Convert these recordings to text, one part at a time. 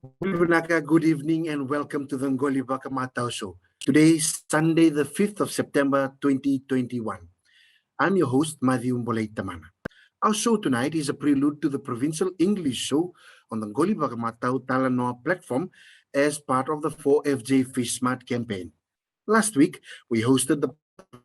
Good evening and welcome to the Qoli Vakamatau Show. Today is Sunday, the 5th of September, 2021. I'm your host, Matthew Tamana. Our show tonight is a prelude to the provincial English show on the Qoli Vakamatau Talanoa platform as part of the 4FJ Fish Smart campaign. Last week, we hosted the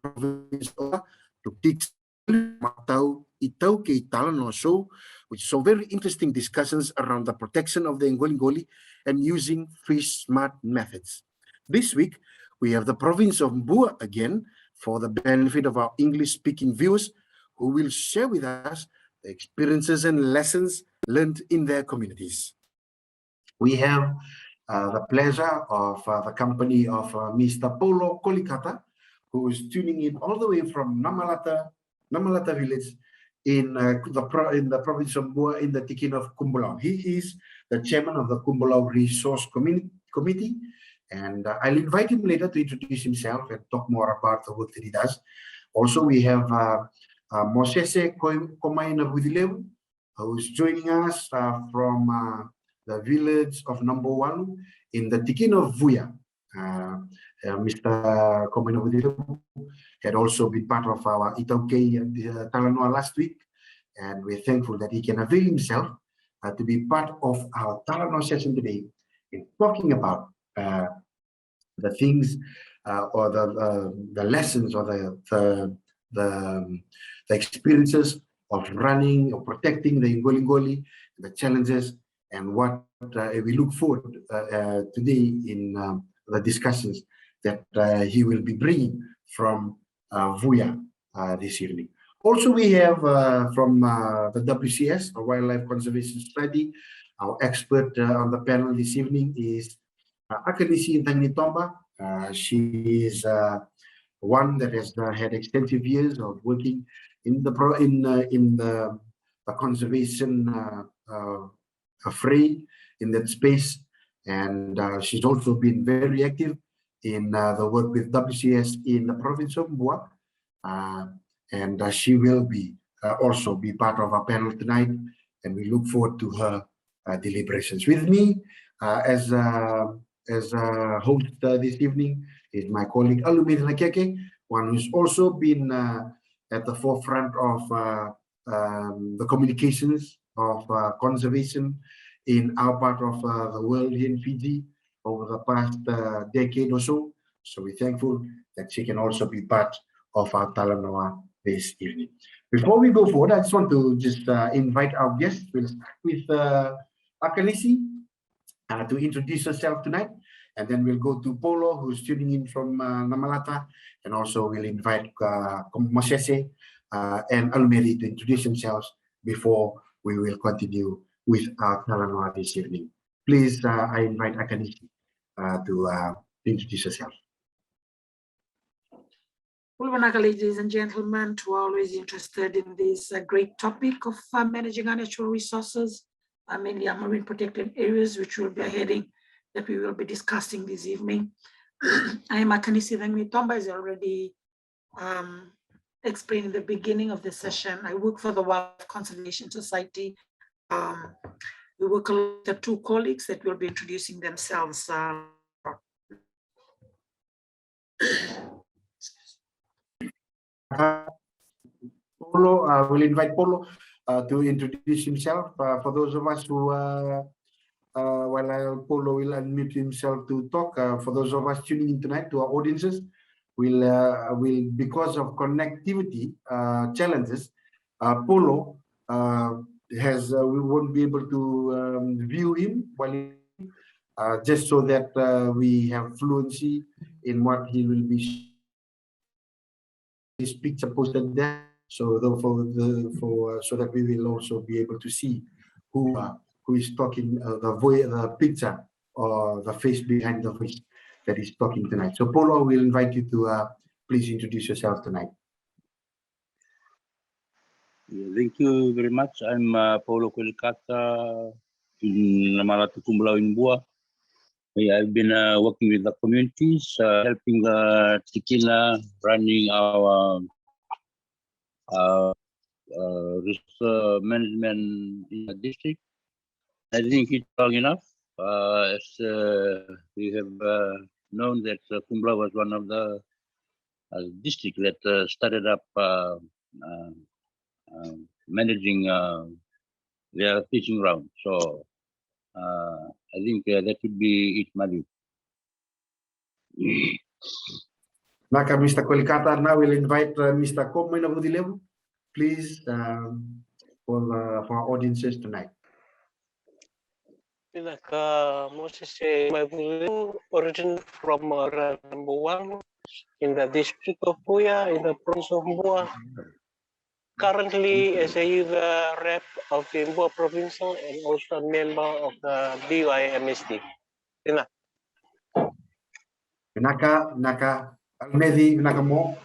province of to teach Matau Itau Ke Talanoa show, which saw very interesting discussions around the protection of the Ngoli and using fish smart methods. This week, we have the province of Bua again for the benefit of our English-speaking viewers who will share with us the experiences and lessons learned in their communities. We have the pleasure of the company of Mr. Paulo Kolikata, who is tuning in all the way from Namalata village in the province of Bua in the Tikin of Kubulau. He is the chairman of the Kubulau Resource Committee, and I'll invite him later to introduce himself and talk more about the work that he does. Also, we have Mosese, Komai, Navucilevu, who is joining us from the village of number 1 in the Tikin of Vuya. Mr. Komai Navucilevu had also been part of our Itauke Talanoa last week, and we're thankful that he can avail himself to be part of our Talanoa session today in talking about the things or the lessons or the experiences of running or protecting the Ngoli, the challenges, and what we look forward today in the discussions that he will be bringing from Vuya this evening. Also, we have from the WCS, a Wildlife Conservation Study, our expert on the panel this evening is Akanisi Caginitoba. She is one that has had extensive years of working in the conservation fray in that space, and she's also been very active in the work with WCS in the province of Bua, and she will be also be part of our panel tonight, and we look forward to her deliberations. With me as a host this evening is my colleague Alumir, one who's also been at the forefront of the communications of conservation in our part of the world here in Fiji over the past decade or so. So we're thankful that she can also be part of our Talanoa this evening. Before we go forward, I just want to invite our guests. We'll start with Akanisi to introduce herself tonight, and then we'll go to Paulo, who's tuning in from Namalata, and also we'll invite Mosese and Alumeri to introduce themselves before we will continue with our Talanoa this evening. Please, I invite Akanisi to introduce herself. Ladies and gentlemen, who are always interested in this great topic of managing our natural resources, mainly our marine protected areas, which will be a heading that we will be discussing this evening. I am Akanisi Caginitoba, as already explained in the beginning of the session. I work for the Wildlife Conservation Society. We work with the 2 colleagues that will be introducing themselves. Paulo, we'll invite Paulo to introduce himself. For those of us who, while Paulo will unmute himself to talk, for those of us tuning in tonight, to our audiences, will because of connectivity challenges, Paulo we won't be able to view him while just so that we have fluency in what he will be. His picture posted there, so so that we will also be able to see who is talking, the picture or the face behind the voice that is talking tonight. So Paulo, we'll invite you to please introduce yourself tonight. Thank you very much. I'm Paulo Kolikata in Namalata Kubulau in Bua. I've been working with the communities, helping the Tikina, running our resource management in the district. I think it's long enough. as we have known that Kubulau was one of the districts that started up managing their fishing ground. So I think that would be it, Madhu. Naka, Mr. Kolikata, now we'll invite Mr. Komai Navucilevu, please, for our audiences tonight. Mosese, origin from number 1 in the district of Vuya, in the province of Bua. Currently, as a youth rep of the Bua Provincial and also a member of the BYMST. Naka, Almedi, Naka Mo.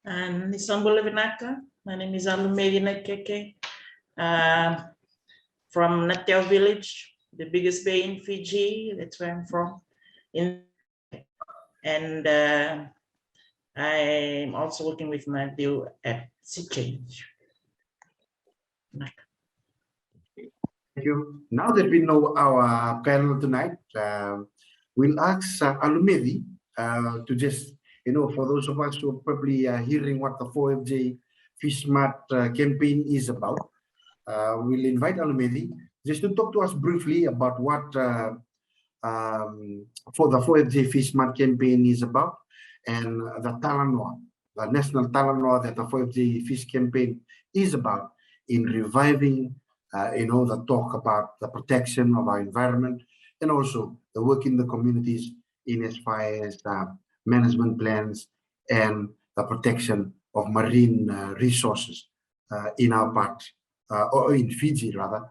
And Nisambole Vinaka. My name is Alumedi Nakeke, from Nateo village, the biggest bay in Fiji. That's where I'm from. And I'm also working with my deal at Sea Change. Thank you. Now that we know our panel tonight, we'll ask Alumedi to just, for those of us who are probably hearing what the 4FJ Fish Smart campaign is about, we'll invite Alumedi just to talk to us briefly about what for the 4FJ Fish Smart campaign is about, and the Talanoa, the national Talanoa that the 4FJ Fish campaign is about in reviving, the talk about the protection of our environment and also the work in the communities in as far as management plans and the protection of marine resources in our part, or in Fiji rather,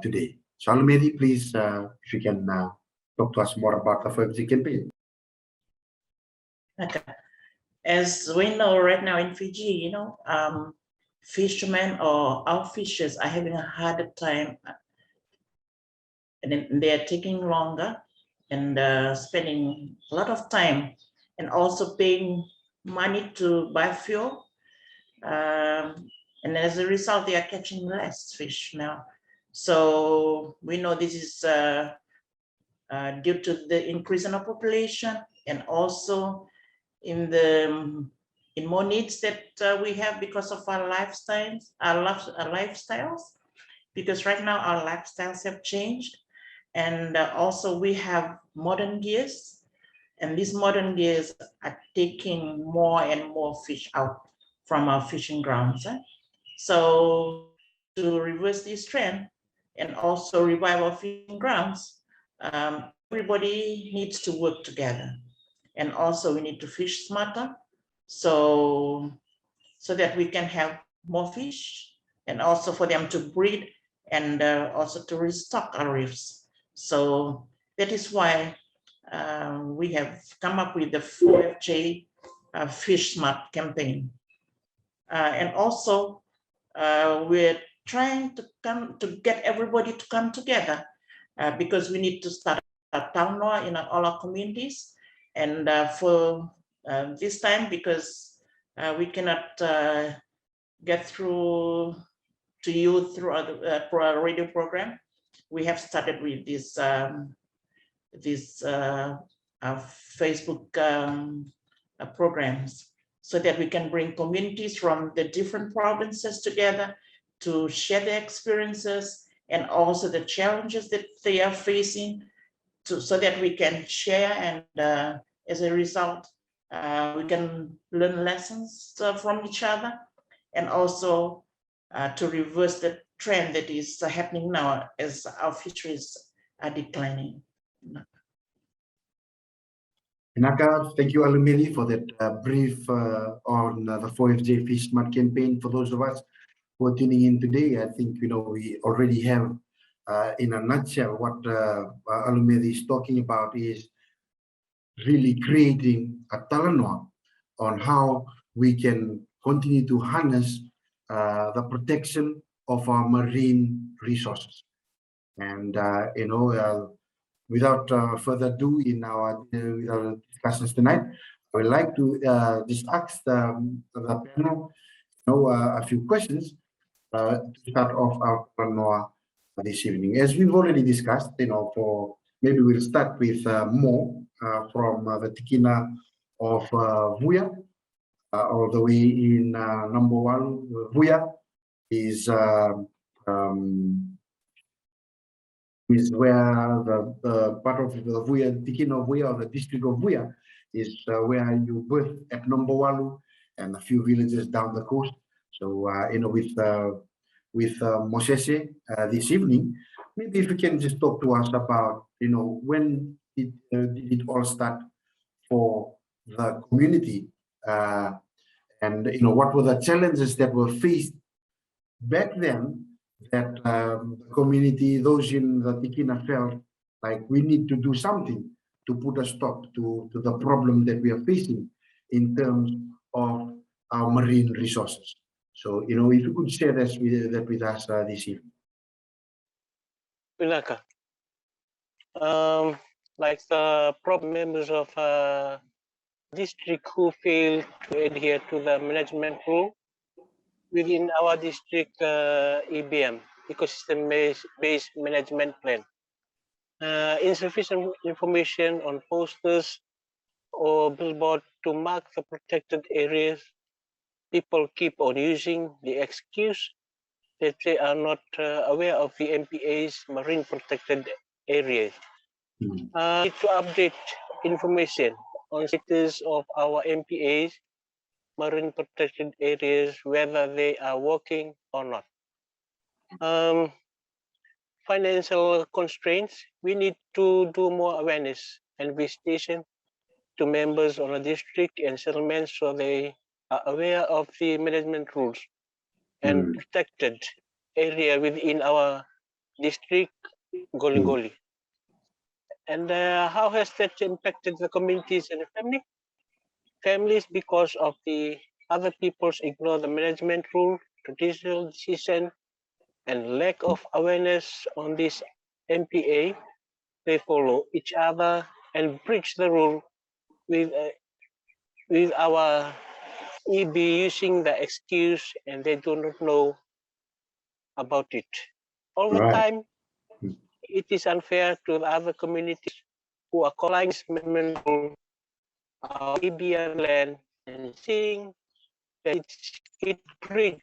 today. So Alumedi, please, if you can talk to us more about the 4FJ campaign. Okay. As we know right now in Fiji, fishermen or our fishers are having a harder time, and they are taking longer and spending a lot of time and also paying money to buy fuel. And as a result, they are catching less fish now. So we know this is due to the increase in the population and also in more needs that we have because of our lifestyles, because right now our lifestyles have changed, and also we have modern gears, and these modern gears are taking more and more fish out from our fishing grounds. So to reverse this trend and also revive our fishing grounds, everybody needs to work together, and also we need to fish smarter, so that we can have more fish, and also for them to breed, and also to restock our reefs. So that is why we have come up with the 4FJ Fish Smart campaign, and also we're trying to get everybody to come together, because we need to start a Talanoa in all our communities. And for this time, because we cannot get through to you through our radio program, we have started with this Facebook programs, so that we can bring communities from the different provinces together to share their experiences and also the challenges that they are facing, so that we can share, and as a result, we can learn lessons from each other, and also to reverse the trend that is happening now as our fisheries are declining. Naka, thank you, Alumedi, for that brief on the 4FJ Fish Smart campaign. For those of us who are tuning in today, I think we already have, in a nutshell, what Alumedi is talking about is really creating a Talanoa on how we can continue to harness the protection of our marine resources. And without further ado in our discussions tonight, I would like to just ask the panel a few questions to start off our Talanoa this evening. As we've already discussed, maybe we'll start with Mo from the Tikina of Vuya, all the way in number one. Vuya is where the part of the Vuya, Tikina of Vuya, or the district of Vuya, is where you birth at number one and a few villages down the coast. So with Mosese this evening, maybe if you can just talk to us about when did it all start for the community, and what were the challenges that were faced back then that the community, those in the Tikina, felt like we need to do something to put a stop to the problem that we are facing in terms of our marine resources. So, if you could share that with us this evening. Vinaka, like the problem members of district who fail to adhere to the management rule within our district EBM, ecosystem-based management plan. Insufficient information on posters or billboard to mark the protected areas. People keep on using the excuse that they are not aware of the MPA's marine protected areas. Need to update information on status of our MPA's marine protected areas, whether they are working or not. Financial constraints, we need to do more awareness and visitation to members on a district and settlements so they are aware of the management rules and protected area within our district, Goli. And how has that impacted the communities and the family? Families, because of the other people's ignore the management rule, traditional decision, and lack of awareness on this MPA, they follow each other and breach the rule with our EB using the excuse, and they do not know about it. All the time, it is unfair to the other communities who are calling this amendment rule our EBM land and seeing that it breach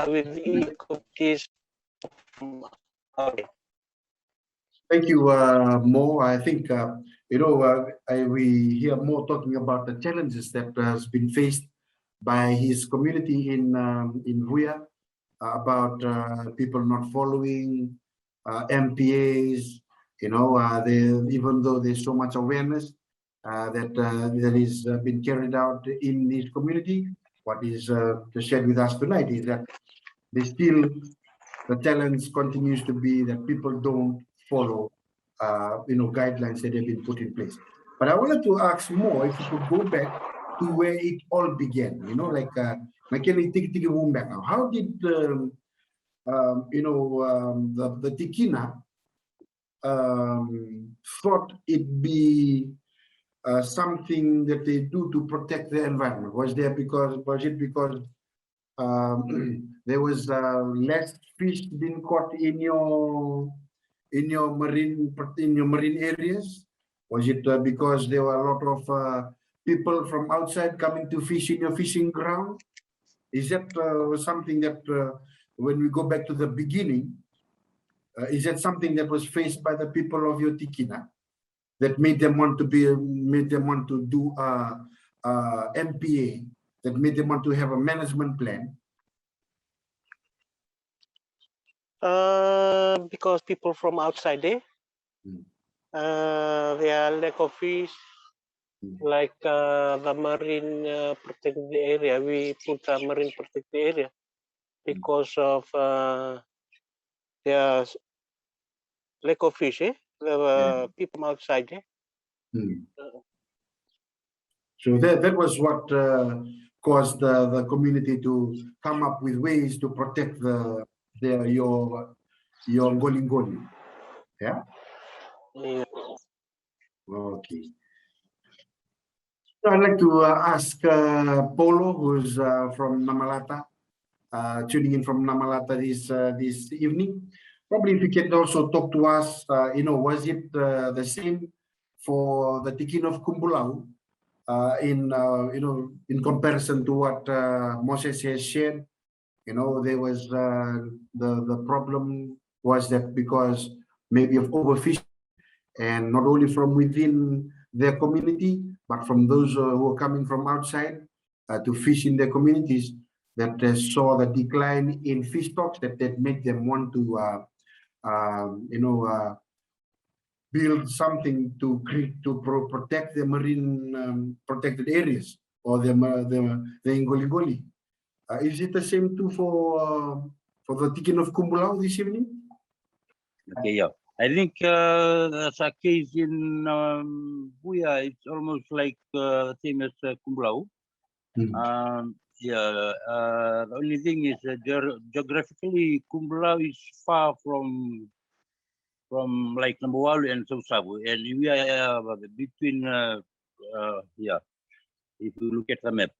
with the communities from our. Thank you, Mo. I think we hear Mo talking about the challenges that has been faced by his community in Vuya, about people not following MPAs. Even though there's so much awareness that is been carried out in this community, what is shared with us tonight is that the challenge continues to be that people don't follow guidelines that have been put in place. But I wanted to ask more if you could go back to where it all began, how did the Tikina thought it be something that they do to protect the environment? Was it because there was less fish being caught in your marine areas? Was it because there were a lot of people from outside coming to fish in your fishing ground? Is that something that when we go back to the beginning, is that something that was faced by the people of your Tikina that made them want to do MPA, that made them want to have a management plan? Because people from outside there, there are lack of fish, like the marine protected area. We put a marine protected area because of there's lack of fish. The people outside there. So that was what caused the community to come up with ways to protect your Ngoli. Yeah? Okay. So I'd like to ask Paulo, who's from Namalata, tuning in from Namalata this evening. Probably if you can also talk to us, was it the same for the Tikin of Kubulau in comparison to what Mosese has shared? There was the problem was that because maybe of overfishing, and not only from within their community, but from those who are coming from outside to fish in their communities, that saw the decline in fish stocks that made them want to build something to protect the marine protected areas, or the Ngoli. Is it the same too for the Tikin of Kubulau this evening? Okay, yeah. I think as a case in Vuya, it's almost like the same as Kubulau. Yeah, the only thing is geographically, Kubulau is far from like Navucilevuvucilevu and Tabu, and we are between. Yeah, if you look at the map.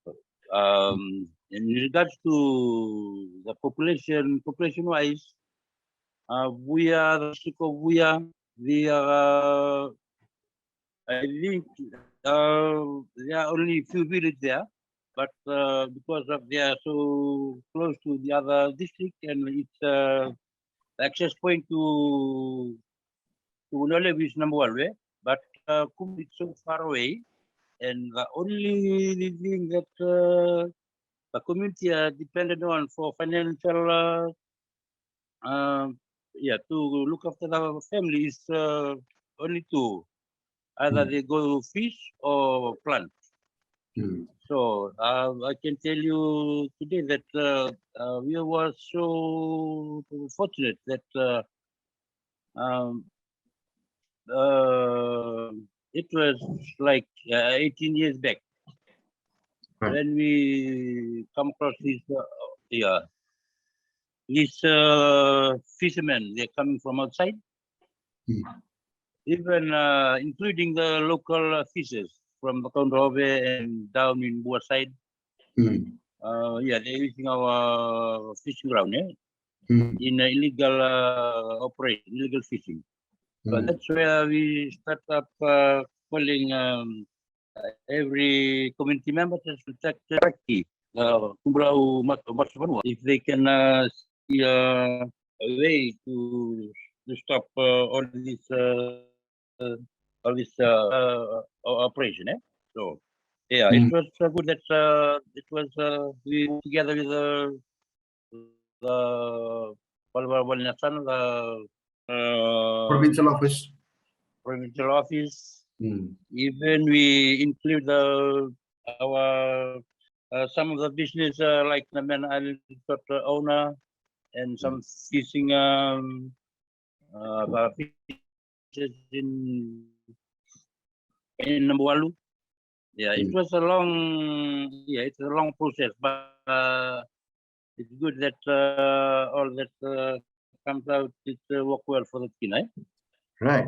In regards to the population-wise, Vuya, the district of Vuya, they are, I think, there are only a few villages there, but because of they are so close to the other district, and it's access point to Kubulau is number one way, but Kum is so far away, and the only thing that the community are dependent on for financial, to look after the family is only two. Either they go fish or plant. So I can tell you today that we were so fortunate that it was like 18 years back when we come across these fishermen. They're coming from outside, even including the local fishers from the Konrove and down in Bua side. They're using our fishing ground in illegal operation, illegal fishing. So that's where we start up calling every community member to protect Kubulau if they can see a way to stop all this operation. So yeah, it was good that it was we worked together with the Provincial office. Provincial office. Even we include our some of the business like the Man Island owner and some fishing fishes in Navucilevuvucilevu. Yeah, it was a long process, but it's good that all that comes out. It work well for the team, Right.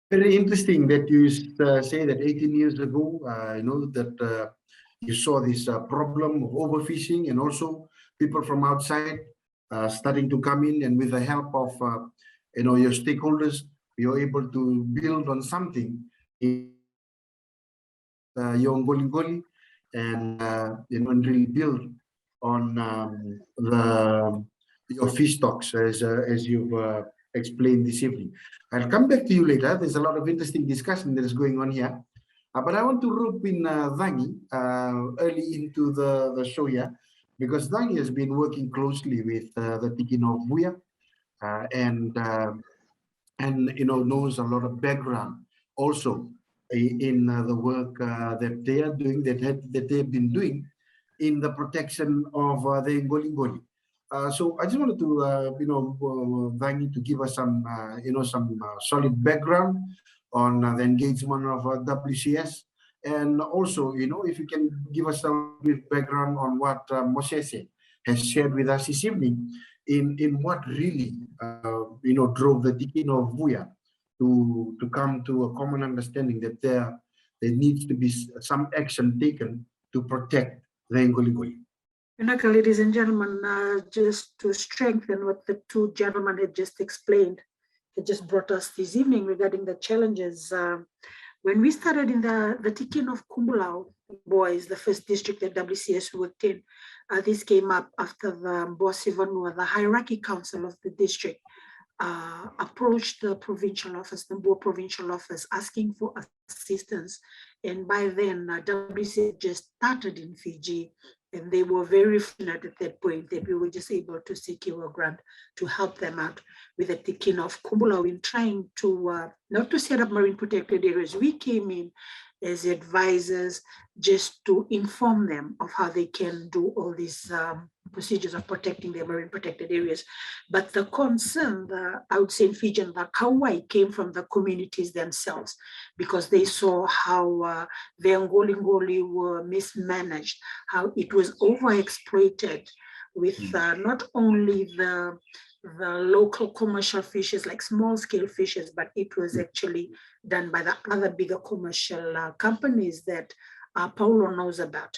Very interesting that you say that 18 years ago, that you saw this problem of overfishing, and also people from outside starting to come in, and with the help of your stakeholders, you're able to build on something in your Ngoli, and and really build on your fish stocks as you've explained this evening. I'll come back to you later. There's a lot of interesting discussion that is going on here. But I want to rope in Vangi early into the show here, because Vangi has been working closely with the Tikin of Vuya and knows a lot of background also in the work that they are doing, that they've been doing in the protection of the Ngoli. So I just wanted to, Vangi, to give us some, some solid background on the engagement of WCS, and also, if you can give us some brief background on what Mosese has shared with us this evening, in what really, drove the Tikin of Vuya to come to a common understanding that there needs to be some action taken to protect the Ngoli. Ladies and gentlemen, just to strengthen what the two gentlemen had just explained, it just brought us this evening regarding the challenges. When we started in the Tikin of Kubulau, boys, the first district that WCS worked in, this came up after the Mosese, the hierarchy council of the district, approached the provincial office, the Bua provincial office, asking for assistance. And by then, WCS just started in Fiji, and they were very fortunate at that point that we were just able to secure a grant to help them out with the Tikin of Kubulau in trying to, not to set up marine protected areas. We came in as advisors just to inform them of how they can do all these procedures of protecting their marine protected areas. But the concern, I would say in Fiji and the Kauai, came from the communities themselves, because they saw how the Ngoli were mismanaged, how it was overexploited with not only the local commercial fishes, like small scale fishes, but it was actually done by the other bigger commercial companies that Paulo knows about.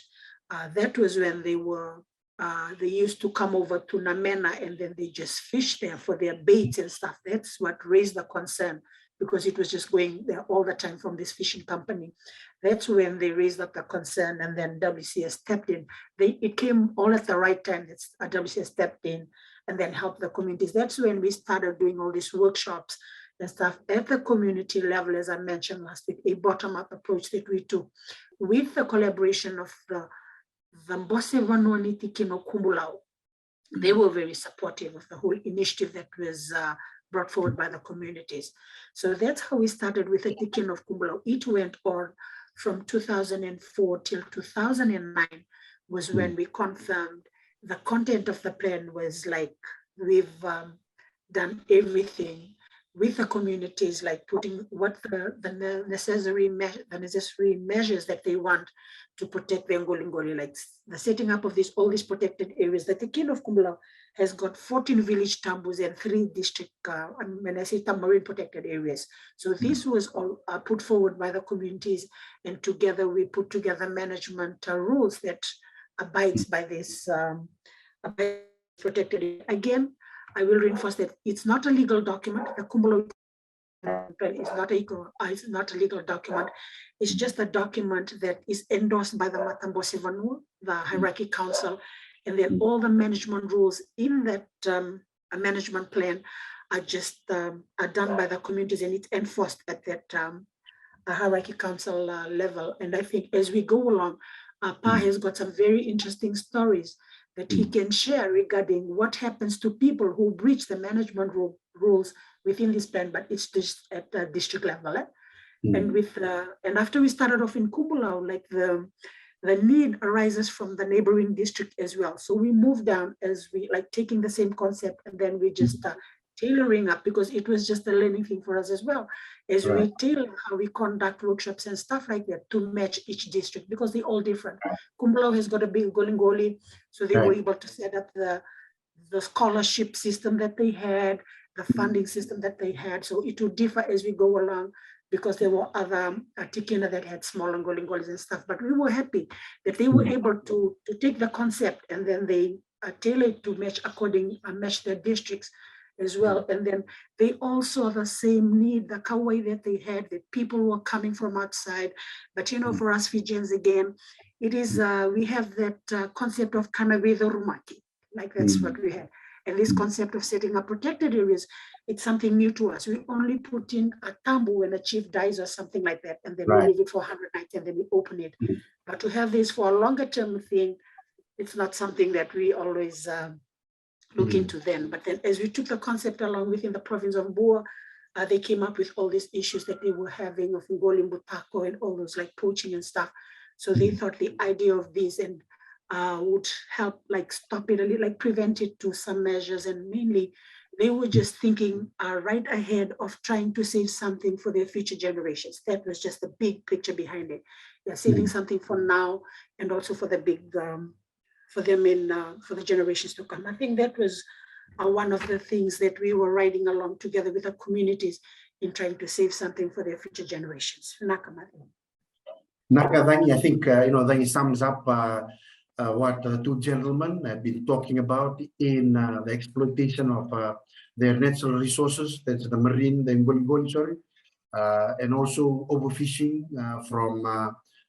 That was when they used to come over to Namena, and then they just fish there for their baits and stuff. That's what raised the concern, because it was just going there all the time from this fishing company. That's when they raised up the concern, and then WCS stepped in. It came all at the right time. WCS stepped in and then helped the communities. That's when we started doing all these workshops and stuff at the community level, as I mentioned last week, a bottom-up approach that we took with the collaboration of the Mosese Tikin Kubulau. They were very supportive of the whole initiative that was brought forward by the communities. So that's how we started with the Tikin of Kubulau. It went on from 2004 till 2009 was when we confirmed the content of the plan was like, we've done everything with the communities, like putting what the necessary measures that they want to protect the Ngoli, like the setting up of all these protected areas. The Tikin of Kubulau has got 14 village tambus and 3 district, when I say marine protected areas. So this was all put forward by the communities, and together we put together management rules that abides by this protected. Again, I will reinforce that it's not a legal document. The Kubulau is not a legal document. It's just a document that is endorsed by the Mosese, the hierarchy council, and then all the management rules in that management plan are just are done by the communities, and it's enforced at that hierarchy council level. And I think as we go along, Pa has got some very interesting stories that he can share regarding what happens to people who breach the management rules within this plan, but it's just at the district level. And after we started off in Kubulau, like the need arises from the neighboring district as well. So we moved down as we like taking the same concept, and then we just tailoring up, because it was just a learning thing for us as well, as we tailor how we conduct workshops and stuff like that to match each district, because they're all different. Kubulau has got a big Ngoli, so they were able to set up the scholarship system that they had, the funding system that they had. So it would differ as we go along, because there were other Tikina that had small Ngolis and stuff. But we were happy that they were able to take the concept, and then they tailor it to match their districts as well. And then they also have the same need, the Kauai that they had, that people were coming from outside. But for us Fijians, again, it is, we have that concept of Kanawedo Rumaki, like that's what we have. And this concept of setting up protected areas, it's something new to us. We only put in a tambu when a chief dies or something like that, and then we leave it for 100 nights and then we open it. But to have this for a longer term thing, it's not something that we always look into then. But then as we took the concept along within the province of Bua, they came up with all these issues that they were having of Ngoli Mbutako and all those like poaching and stuff. So they thought the idea of this and would help like stop it a little, like prevent it to some measures. And mainly they were just thinking right ahead of trying to save something for their future generations. That was just the big picture behind it. They're saving something for now, and also for the big, for them for the generations to come. I think that was one of the things that we were riding along together with the communities in trying to save something for their future generations. Nakadani, I think Dani sums up what two gentlemen have been talking about in the exploitation of their natural resources. That's the marine, the Ngoli, sorry, and also overfishing from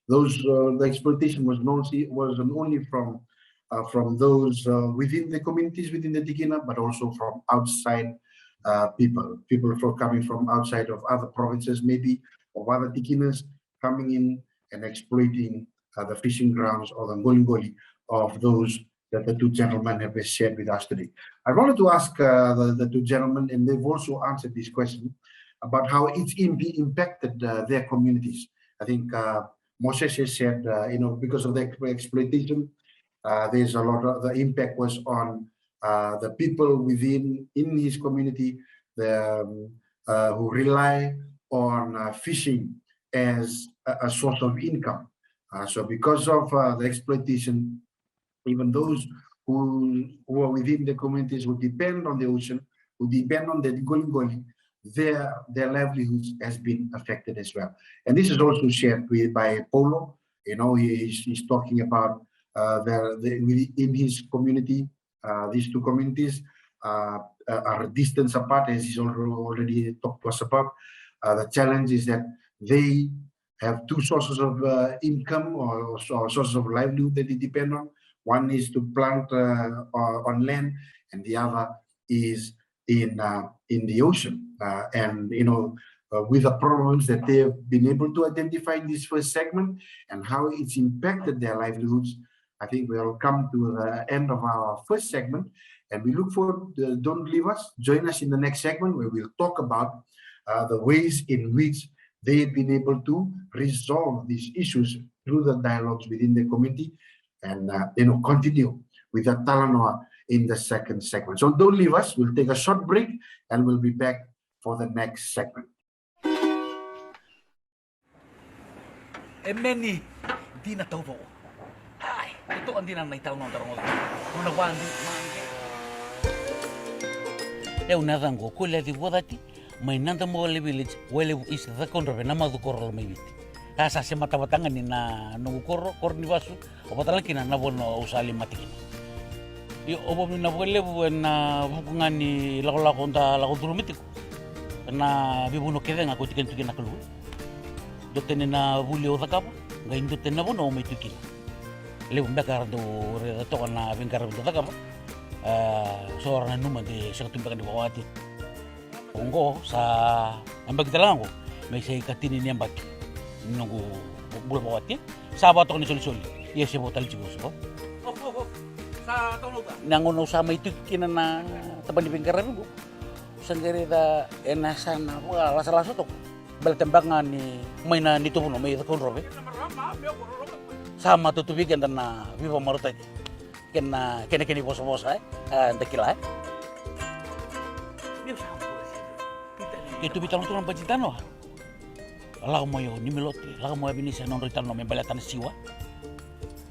those. The exploitation wasn't only from those within the communities within the Tikina, but also from outside people coming from outside of other provinces, maybe of other Tikinas coming in and exploiting the fishing grounds or the Ngoli of those that the two gentlemen have shared with us today. I wanted to ask the two gentlemen, and they've also answered this question, about how it's impacted their communities. I think Mosese said, because of the exploitation, there's a lot of the impact was on the people in his community who rely on fishing as a source of income. So because of the exploitation, even those who are within the communities who depend on the ocean, who depend on the Ngoli, their livelihoods has been affected as well. And this is also shared by Paulo. He's talking about in his community, these two communities are distance apart, as he's already talked to us about. The challenge is that they have two sources of income or sources of livelihood that they depend on. One is to plant on land, and the other is in the ocean. With the problems that they have been able to identify in this first segment and how it's impacted their livelihoods, I think we'll come to the end of our first segment, and we look forward. Don't leave us. Join us in the next segment where we'll talk about the ways in which they've been able to resolve these issues through the dialogues within the community, and continue with the Talanoa in the second segment. So don't leave us. We'll take a short break, and we'll be back for the next segment. Many Dina Tovo. Ay, ito ang dinang naitawang tarong ulit. Nung nagwandi, nadango, kule di wadati, may nanda mo village, wele is the conrove, namadu korol may biti. Kasa si matawatangan ni na nungukoro, kornivasu, o patalang na nabono usali matikin. Obo na wele na bukungan ni lako-lako lako durumitiko. Na bibuno kede nga kutikan tukin na kalu. Dote na buli o takapa, ngayon dote na bono may tukin. Lewu mbekar do redato na bingkar do takapa. Seorang numa de sakatumbakan di bawati. Ongo sa ambag dalango, may sa ikatini ni ambag. Nunggu bula bawati, sabat ko ni soli-soli. Iya siya botal chibuso. Sa tonoga. Nangono sa may tukin na taban di bingkar ko. Sendiri da enasana lasa-lasa to baltembangan ni may na nito no may takon robe sama tutubigan dan na viva maruta kena bosa-bosa dakila itu bitang tu nampak cinta no lagu moyo ni meloti lagu moyo binisa non ritan no membalatan siwa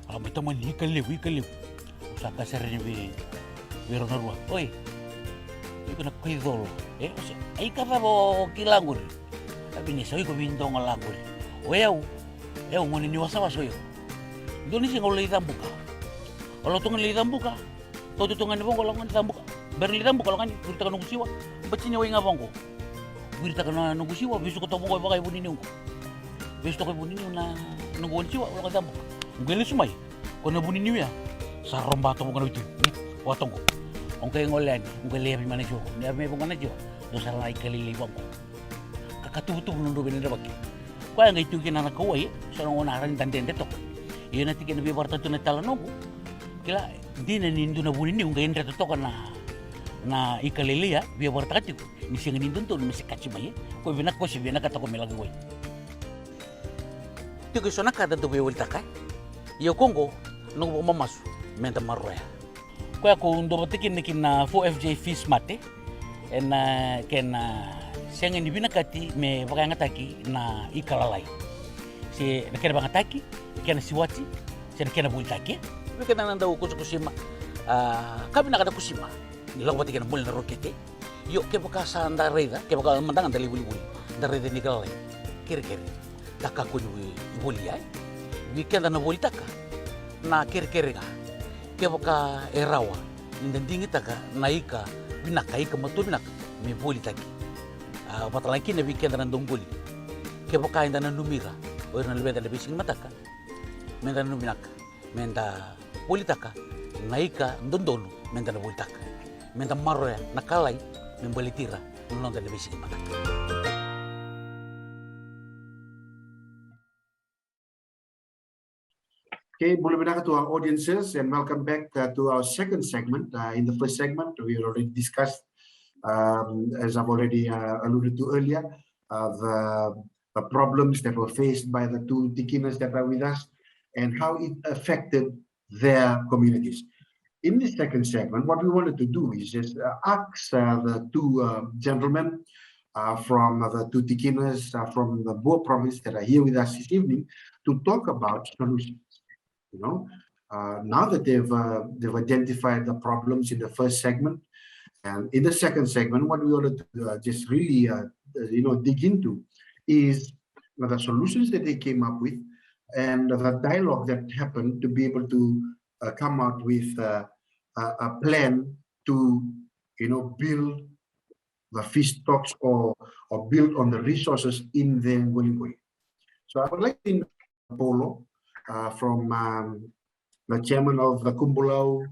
kalau kita mau ikaliu usaka serene wiro norwa oi iko na kuidolo o sea ai kada bo kilanguri tapi ni soy ko bindong alanguri o eu ngoni ni wasa yo doni sing oleh tambuka kalau tungan li tambuka to tungan bongo longan tambuka berli tambuka longan kurita kan nugusiwa bacinya wi ngabongo kurita kan nugusiwa bisu ko to bongo ba kay bunini ko bisu to ko bunini na nugon siwa longan tambuka ngeli sumay ko na bunini ya sa romba to bongo itu watongo Ongkay ngolan, ongkay lebi mana jo, ni ame bunga na jo, dosa lai kalili bangko. Kakatuto nundo benenda baki. Ko ang itu kina na kawai, so nang onaran tanden detok. Iyon na tikin bi barta tuna talanogo. Kila di na nindu na bunini ongkay endra to na ikalili ya, bi barta katiko. Ni singa nindu to ni sikachi mai. Ko binak ko si binak katako milag goy. Tigo so nakada do bi ulta ka. Iyo Kongo, nung mamasu, menta maroya. Kaya kung dumating na 4FJ fish mate, na siya nga binakati may bakangataki na ikalalay. Si nakina bangataki, nakina siwati, siya nakina buitaki. Nakina nang daw ko sa kusima, kami nakada kusima, nilang batik na muli na rokete. Yo kaya baka sa andareda, kaya baka mandangan dali buli-buli, andareda ni kalalay, kiri-kiri. Taka ko yung ibuli ay, wikenda na buli taka. na kere-kerenga. Kevoka erawa, indendingi taka naika, binaka ika matu binaka, me boli taki. Patalaki na weekend na dongboli. Kevoka inda na numira, o na lebeda lebising mataka, menda numinaka, menda boli taka, naika ndondonu, menda na boli taka. Menda maroya nakalai, membeli tira, nonda lebising mataka. Okay, Bulabinaka to our audiences and welcome back to our second segment. In the first segment, we already discussed, as I've already alluded to earlier, the problems that were faced by the two Tikinas that are with us and how it affected their communities. In this second segment, what we wanted to do is just ask the two gentlemen from the two Tikinas from the Bua province that are here with us this evening to talk about solutions. You know, now that they've identified the problems in the first segment, and in the second segment, what we want to just really dig into is the solutions that they came up with and the dialogue that happened to be able to come out with a plan to build the fish stocks or build on the resources in the Ngolingoli. So I would like to invite Paulo from the chairman of the Kubulau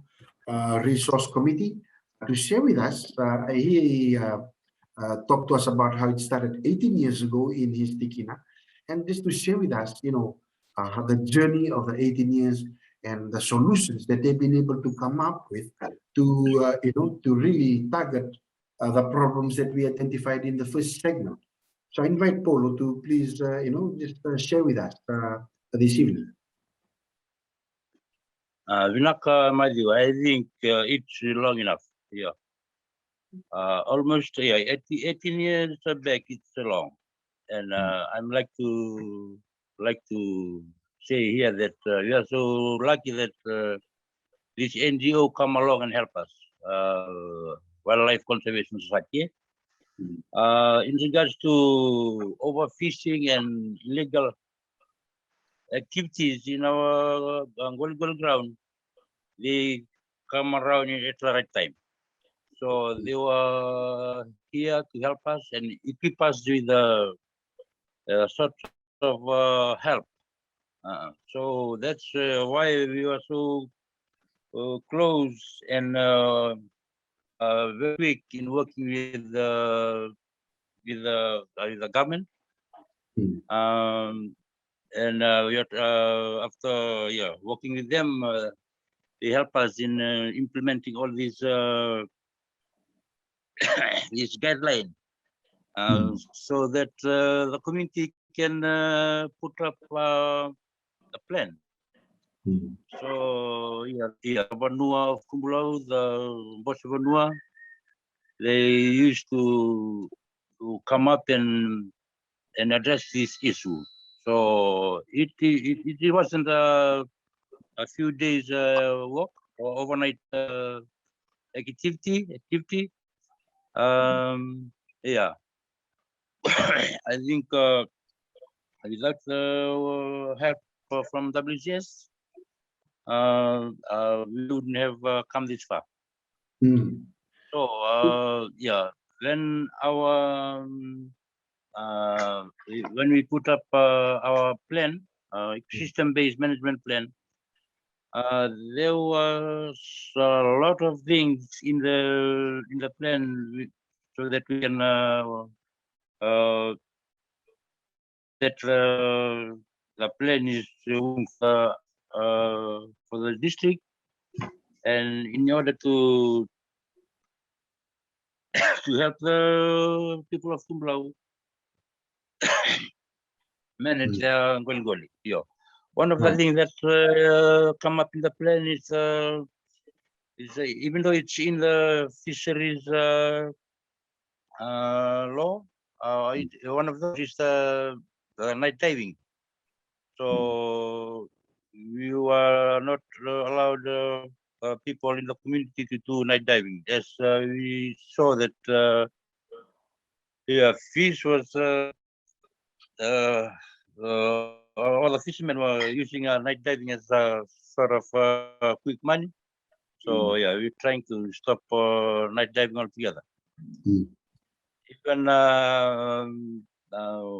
Resource Committee to share with us. He talked to us about how it started 18 years ago in his Tikina, and just to share with us, the journey of the 18 years and the solutions that they've been able to come up with to really target the problems that we identified in the first segment. So I invite Paulo to please, just share with us this evening. Vinaka Madhu, I think it's long enough. Yeah. Almost 18 years back, it's long. And I'm like to say here that we are so lucky that this NGO come along and help us. Wildlife Conservation Society. In regards to overfishing and illegal activities in our Ngolingoli ground, they come around at the right time. So they were here to help us and equip us with the sort of help. So that's why we were so close and very quick in working with the government. And we are, after working with them, they help us in implementing all these this guideline, so that the community can put up a plan. So Vanua of Kubulau, the Bosch of Vanua, they used to come up and address this issue. So it wasn't a few days work or overnight activity. Yeah, I think without help from WCS, we wouldn't have come this far. So then our when we put up our plan, ecosystem-based management plan, there was a lot of things in the plan so that we can that the plan is for the district, and in order to help the people of Kubulau manage their Ngolingoli. One of the things that come up in the plan is even though it's in the fisheries law, one of those is the night diving. So you are not allowed people in the community to do night diving. As we saw that fish was all the fishermen were using night diving as a sort of quick money. So yeah, we're trying to stop night diving altogether. Even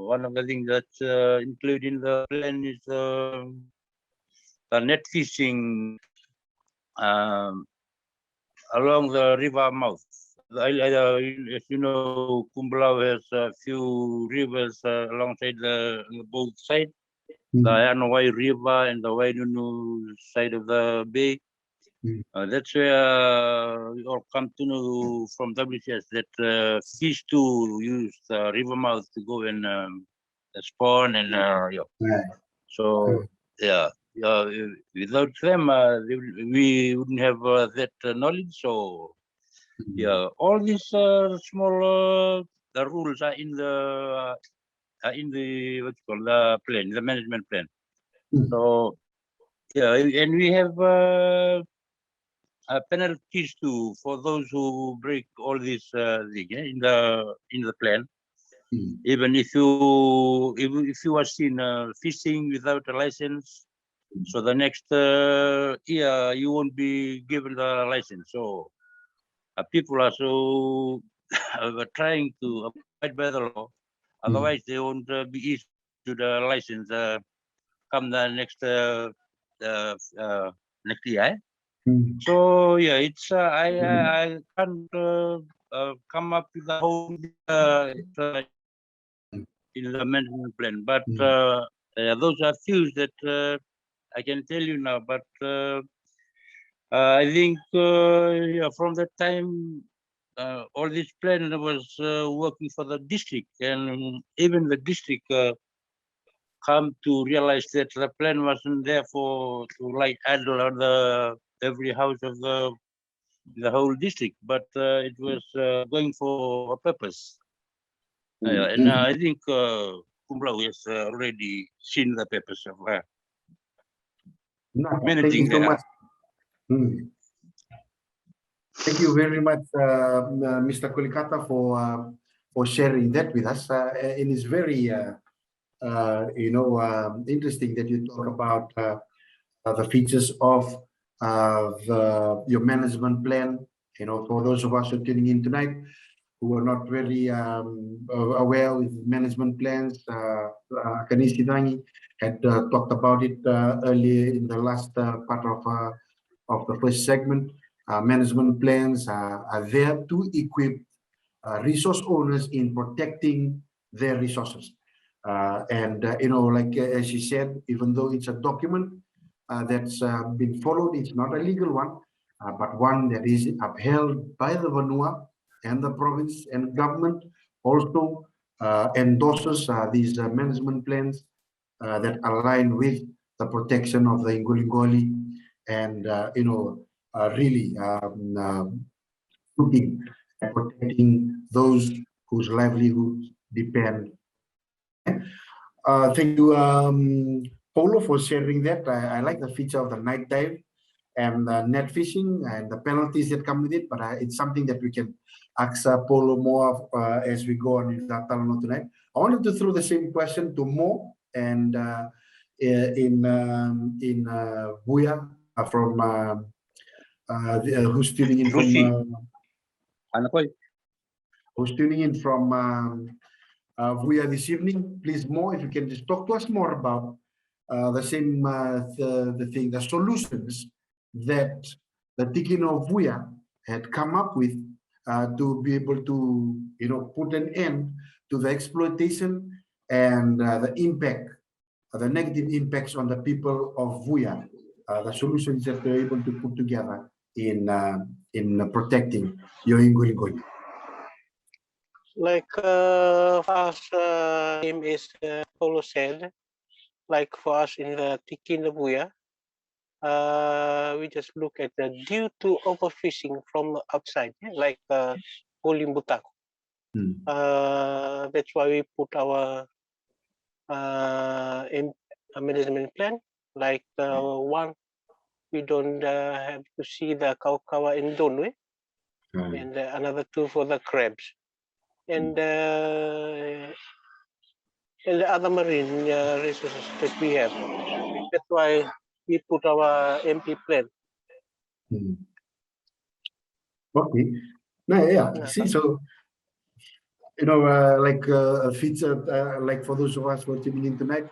one of the things that's included in the plan is the net fishing along the river mouth. As you know, Kubulau has a few rivers alongside both sides. The Anawai River and the Wainunu side of the bay. That's where we all come to know from WCS that fish to use the river mouth to go and spawn and So yeah, without them we wouldn't have that knowledge. So yeah, all these small the rules are in the what you call the plan, the management plan. So yeah, and we have penalties too for those who break all these things in the plan. Even if you are seen fishing without a license, so the next year you won't be given the license. So people are so trying to abide by the law. Otherwise, they won't be issued a license come the next next year. So yeah, it's I can't come up with the whole in the management plan, but those are few that I can tell you now. But I think yeah, from that time, all this plan was working for the district, and even the district come to realize that the plan wasn't there to like idle on every house of the whole district, but it was going for a purpose. And I think Kubulau has already seen the purpose of managing thank you so much. Thank you very much, Mr. Kolikata, for sharing that with us. It is very interesting that you talk about the features of your management plan. For those of us who are tuning in tonight who are not very aware with management plans, Akanisi had talked about it earlier in the last part of the first segment. Management plans are there to equip resource owners in protecting their resources. Like as she said, even though it's a document that's been followed, it's not a legal one, but one that is upheld by the Vanua and the province and government also endorses these management plans that align with the protection of the Ngulingoli and really looking at protecting those whose livelihoods depend. Thank you, Paulo, for sharing that. I like the feature of the night dive and net fishing and the penalties that come with it, but it's something that we can ask Paulo more as we go on in that Talano tonight. I wanted to throw the same question to Mo and in Vuya from who's tuning in from Vuya this evening. Please, Mo, if you can just talk to us more about the same the solutions that the Tikino of Vuya had come up with to be able to put an end to the exploitation and the impact, the negative impacts on the people of Vuya, the solutions that they're able to put together in protecting your Ngulingoli. Like for us, name is Paulo said, like for us in the Tikinabuya, we just look at the due to overfishing from outside, like Butak. That's why we put our management plan. Like one, we don't have to see the kaukawa in Donwe, and another two for the crabs, and the other marine resources that we have. That's why we put our MP plan. Okay. No, yeah. See, so like a feature, like for those of us who are tuning in tonight,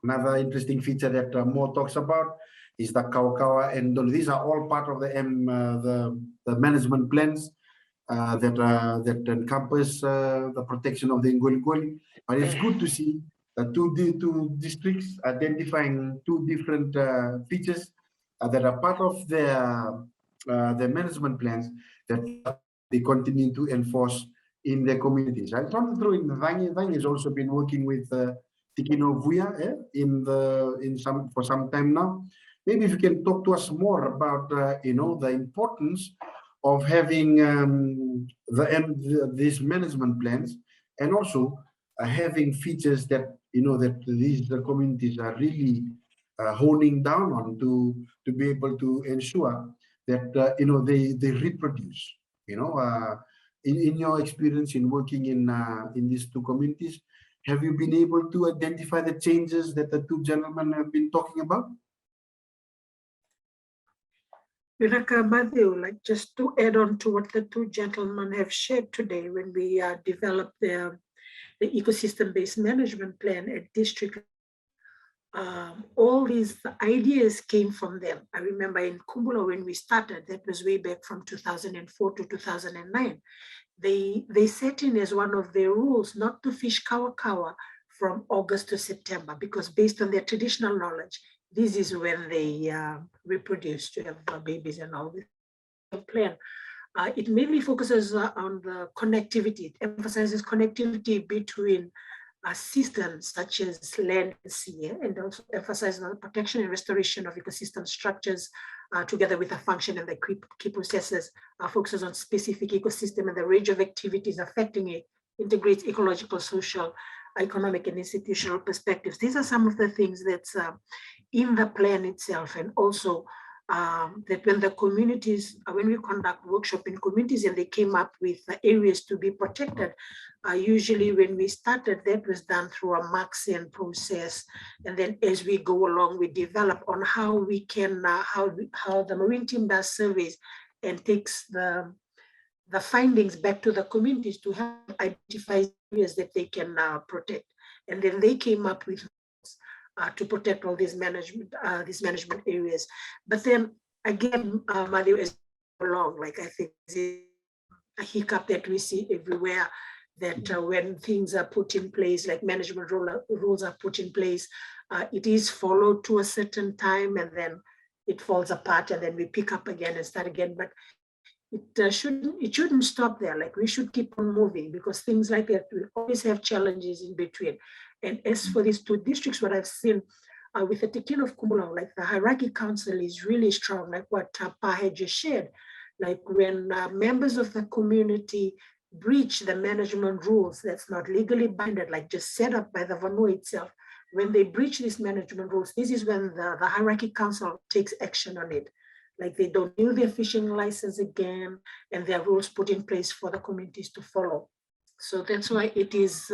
another interesting feature that Mo talks about is the kawa and dolo. These are all part of the management plans that encompass the protection of the Ngoli. But it's good to see the two districts identifying two different features that are part of their management plans that they continue to enforce in their communities. I want to throw in Vangi has also been working with Tikino Vuya for some time now. Maybe if you can talk to us more about the importance of having these management plans, and also having features that that these communities are really honing down on to be able to ensure that they reproduce. In your experience in working in these two communities, have you been able to identify the changes that the two gentlemen have been talking about? Like just to add on to what the two gentlemen have shared today, when we developed the ecosystem-based management plan at district, all these ideas came from them. I remember in Kubulau when we started, that was way back from 2004 to 2009. They set in as one of their rules not to fish kawa from August to September, because based on their traditional knowledge, this is when they reproduce to have babies and all this plan. It mainly focuses on the connectivity. It emphasizes connectivity between systems such as land and sea, and also emphasizes the protection and restoration of ecosystem structures together with the function and the key processes, focuses on specific ecosystem and the range of activities affecting it, integrates ecological, social, economic, and institutional perspectives. These are some of the things that's in the plan itself, and also that when the communities, when we conduct workshop in communities and they came up with areas to be protected, usually when we started, that was done through a Marxian process. And then as we go along, we develop on how we can, how the marine team does surveys and takes the findings back to the communities to help identify areas that they can protect. And then they came up with to protect all these management areas. But then again, Matthew, as along, like I think a hiccup that we see everywhere, that when things are put in place, like management rules are put in place, it is followed to a certain time and then it falls apart and then we pick up again and start again. But it shouldn't stop there. Like we should keep on moving, because things like that will always have challenges in between. And as for these two districts, what I've seen with the Tekin of Kubulau, like the hierarchy council is really strong, like what Pa had just shared. Like when members of the community breach the management rules that's not legally binding, like just set up by the Vanua itself, when they breach these management rules, this is when the hierarchy council takes action on it. Like they don't renew their fishing license again, and there are rules put in place for the communities to follow. So that's why it is,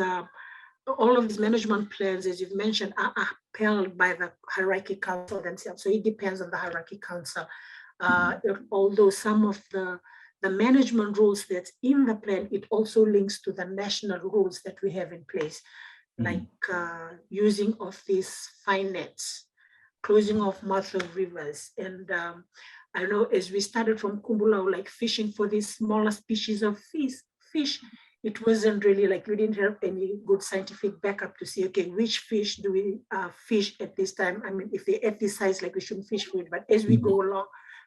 all of these management plans, as you've mentioned, are upheld by the hierarchy council themselves. So it depends on the hierarchy council. Although some of the management rules that's in the plan, it also links to the national rules that we have in place, like using of these fine nets, closing off mouth of rivers. And I know as we started from Kubulau, like fishing for these smaller species of fish, it wasn't really like, we didn't have any good scientific backup to see, okay, which fish do we fish at this time? I mean, if they're at this size, like we shouldn't fish for it. But as we go along,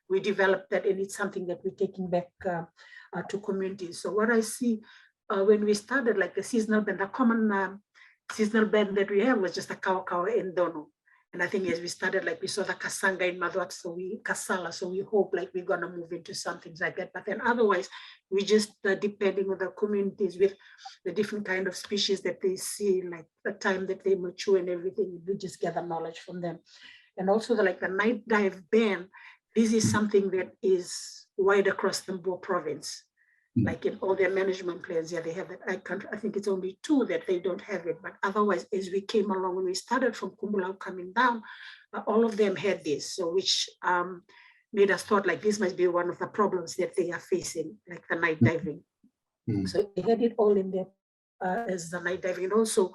we developed that, and it's something that we're taking back to communities. So what I see when we started, like the seasonal ban, the common seasonal ban that we have was just a kawa and dono. And I think as we started, like we saw the kasanga in Madhuat, kasala, so we hope like we're gonna move into some things like that. But then otherwise, we just depending on the communities with the different kind of species that they see, like the time that they mature and everything, we just gather knowledge from them. And also the night dive ban, this is something that is wide across the Bua province. Like in all their management plans, yeah, they have it. I think it's only 2 that they don't have it, but otherwise, as we came along, when we started from Kubulau coming down, all of them had this, so which made us thought like this must be one of the problems that they are facing, like the night diving. So they had it all in there as the night diving, and also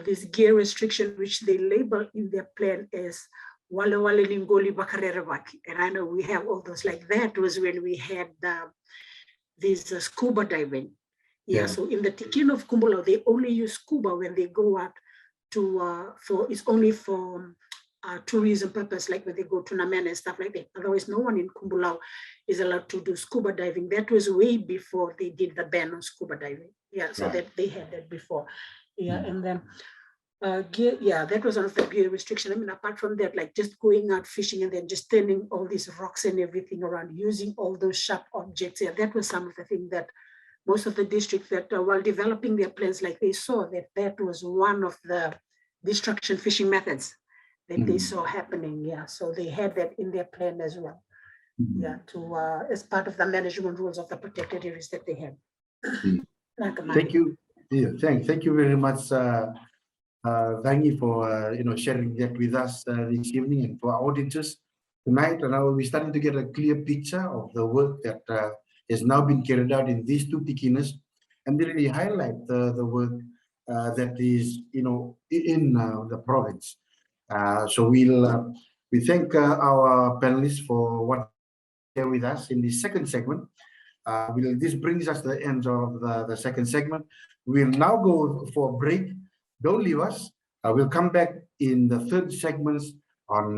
this gear restriction, which they label in their plan as Wale Wale Ningoli Bakarerevaki. And I know we have all those, like that was when we had this scuba diving. Yeah, so in the Tikin of Kubulau, they only use scuba when they go out to, it's only for tourism purpose, like when they go to Namen and stuff like that. Otherwise, no one in Kubulau is allowed to do scuba diving. That was way before they did the ban on scuba diving. Yeah, so that they had that before. Yeah, and then gear, yeah, that was one of the gear restriction. I mean, apart from that, like just going out fishing and then just turning all these rocks and everything around, using all those sharp objects. Yeah, that was some of the things that most of the districts that while developing their plans, like they saw that was one of the destruction fishing methods that they saw happening. Yeah, so they had that in their plan as well. Yeah, to as part of the management rules of the protected areas that they had. Thank you. Yeah, thank you very much, Vangi, for sharing that with us this evening, and for our audiences tonight. And now we're starting to get a clear picture of the work that has now been carried out in these two tikinas, and they really highlight the work that is in the province. So we thank our panelists for what they're with us in the second segment. This brings us to the end of the second segment. We'll now go for a break. Don't leave us. We'll come back in the third segment on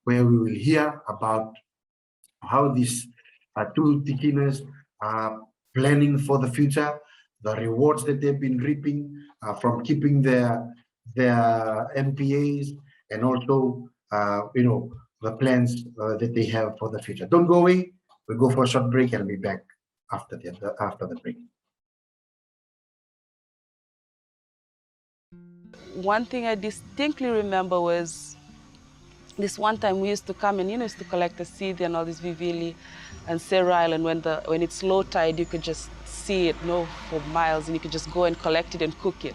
where we will hear about how these two tikinas are planning for the future, the rewards that they've been reaping from keeping their MPAs, and also the plans that they have for the future. Don't go away. We'll go for a short break and be back after the break. One thing I distinctly remember was this one time we used to come and used to collect the seed and all this vivili and Sarah Island. When it's low tide, you could just see it for miles, and you could just go and collect it and cook it.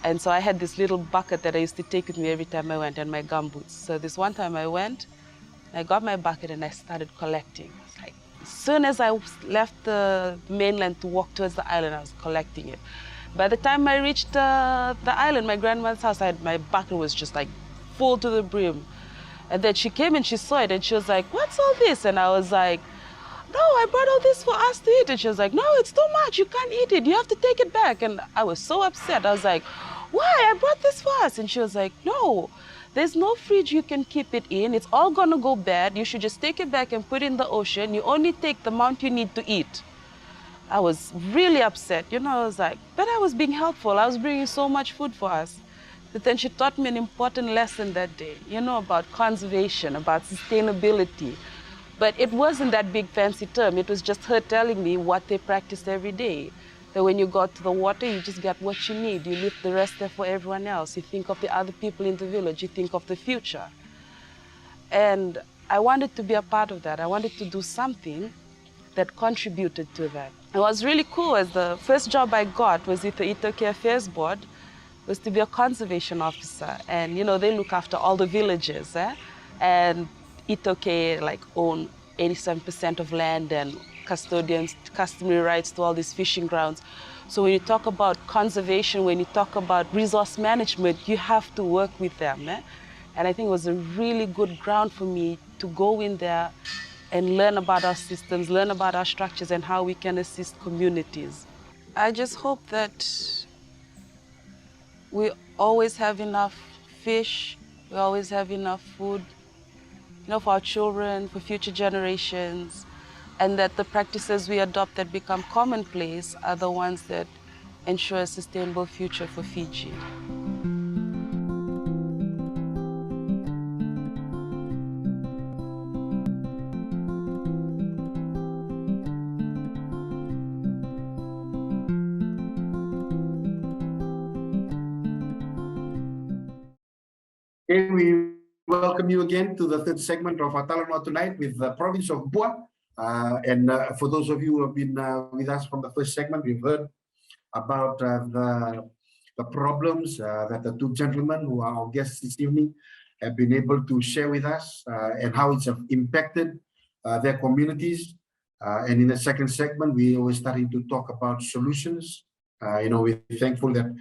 And so I had this little bucket that I used to take with me every time I went, and my gumboots. So this one time I went, I got my bucket and I started collecting. Like, as soon as I left the mainland to walk towards the island, I was collecting it. By the time I reached the island, my grandmother's house, my bucket was just like full to the brim. And then she came and she saw it and she was like, "What's all this?" And I was like, "No, I brought all this for us to eat." And she was like, "No, it's too much. You can't eat it. You have to take it back." And I was so upset. I was like, "Why? I brought this for us." And she was like, "No, there's no fridge you can keep it in. It's all gonna go bad. You should just take it back and put it in the ocean. You only take the amount you need to eat." I was really upset. I was like, but I was being helpful. I was bringing so much food for us. But then she taught me an important lesson that day, about conservation, about sustainability. But it wasn't that big fancy term. It was just her telling me what they practiced every day. That when you go to the water, you just get what you need. You leave the rest there for everyone else. You think of the other people in the village. You think of the future. And I wanted to be a part of that. I wanted to do something that contributed to that. It was really cool, as the first job I got was with the Itoke Affairs Board, was to be a conservation officer. And they look after all the villages, and Itoke own 87% of land and customary rights to all these fishing grounds. So when you talk about conservation, when you talk about resource management, you have to work with them. And I think it was a really good ground for me to go in there and learn about our systems, learn about our structures and how we can assist communities. I just hope that we always have enough fish, we always have enough food, for our children, for future generations, and that the practices we adopt that become commonplace are the ones that ensure a sustainable future for Fiji. We welcome you again to the third segment of Atalanoa tonight with the Province of Bua. And for those of you who have been with us from the first segment, we've heard about the problems that the two gentlemen who are our guests this evening have been able to share with us and how it's impacted their communities. And in the second segment, we always starting to talk about solutions. We're thankful that,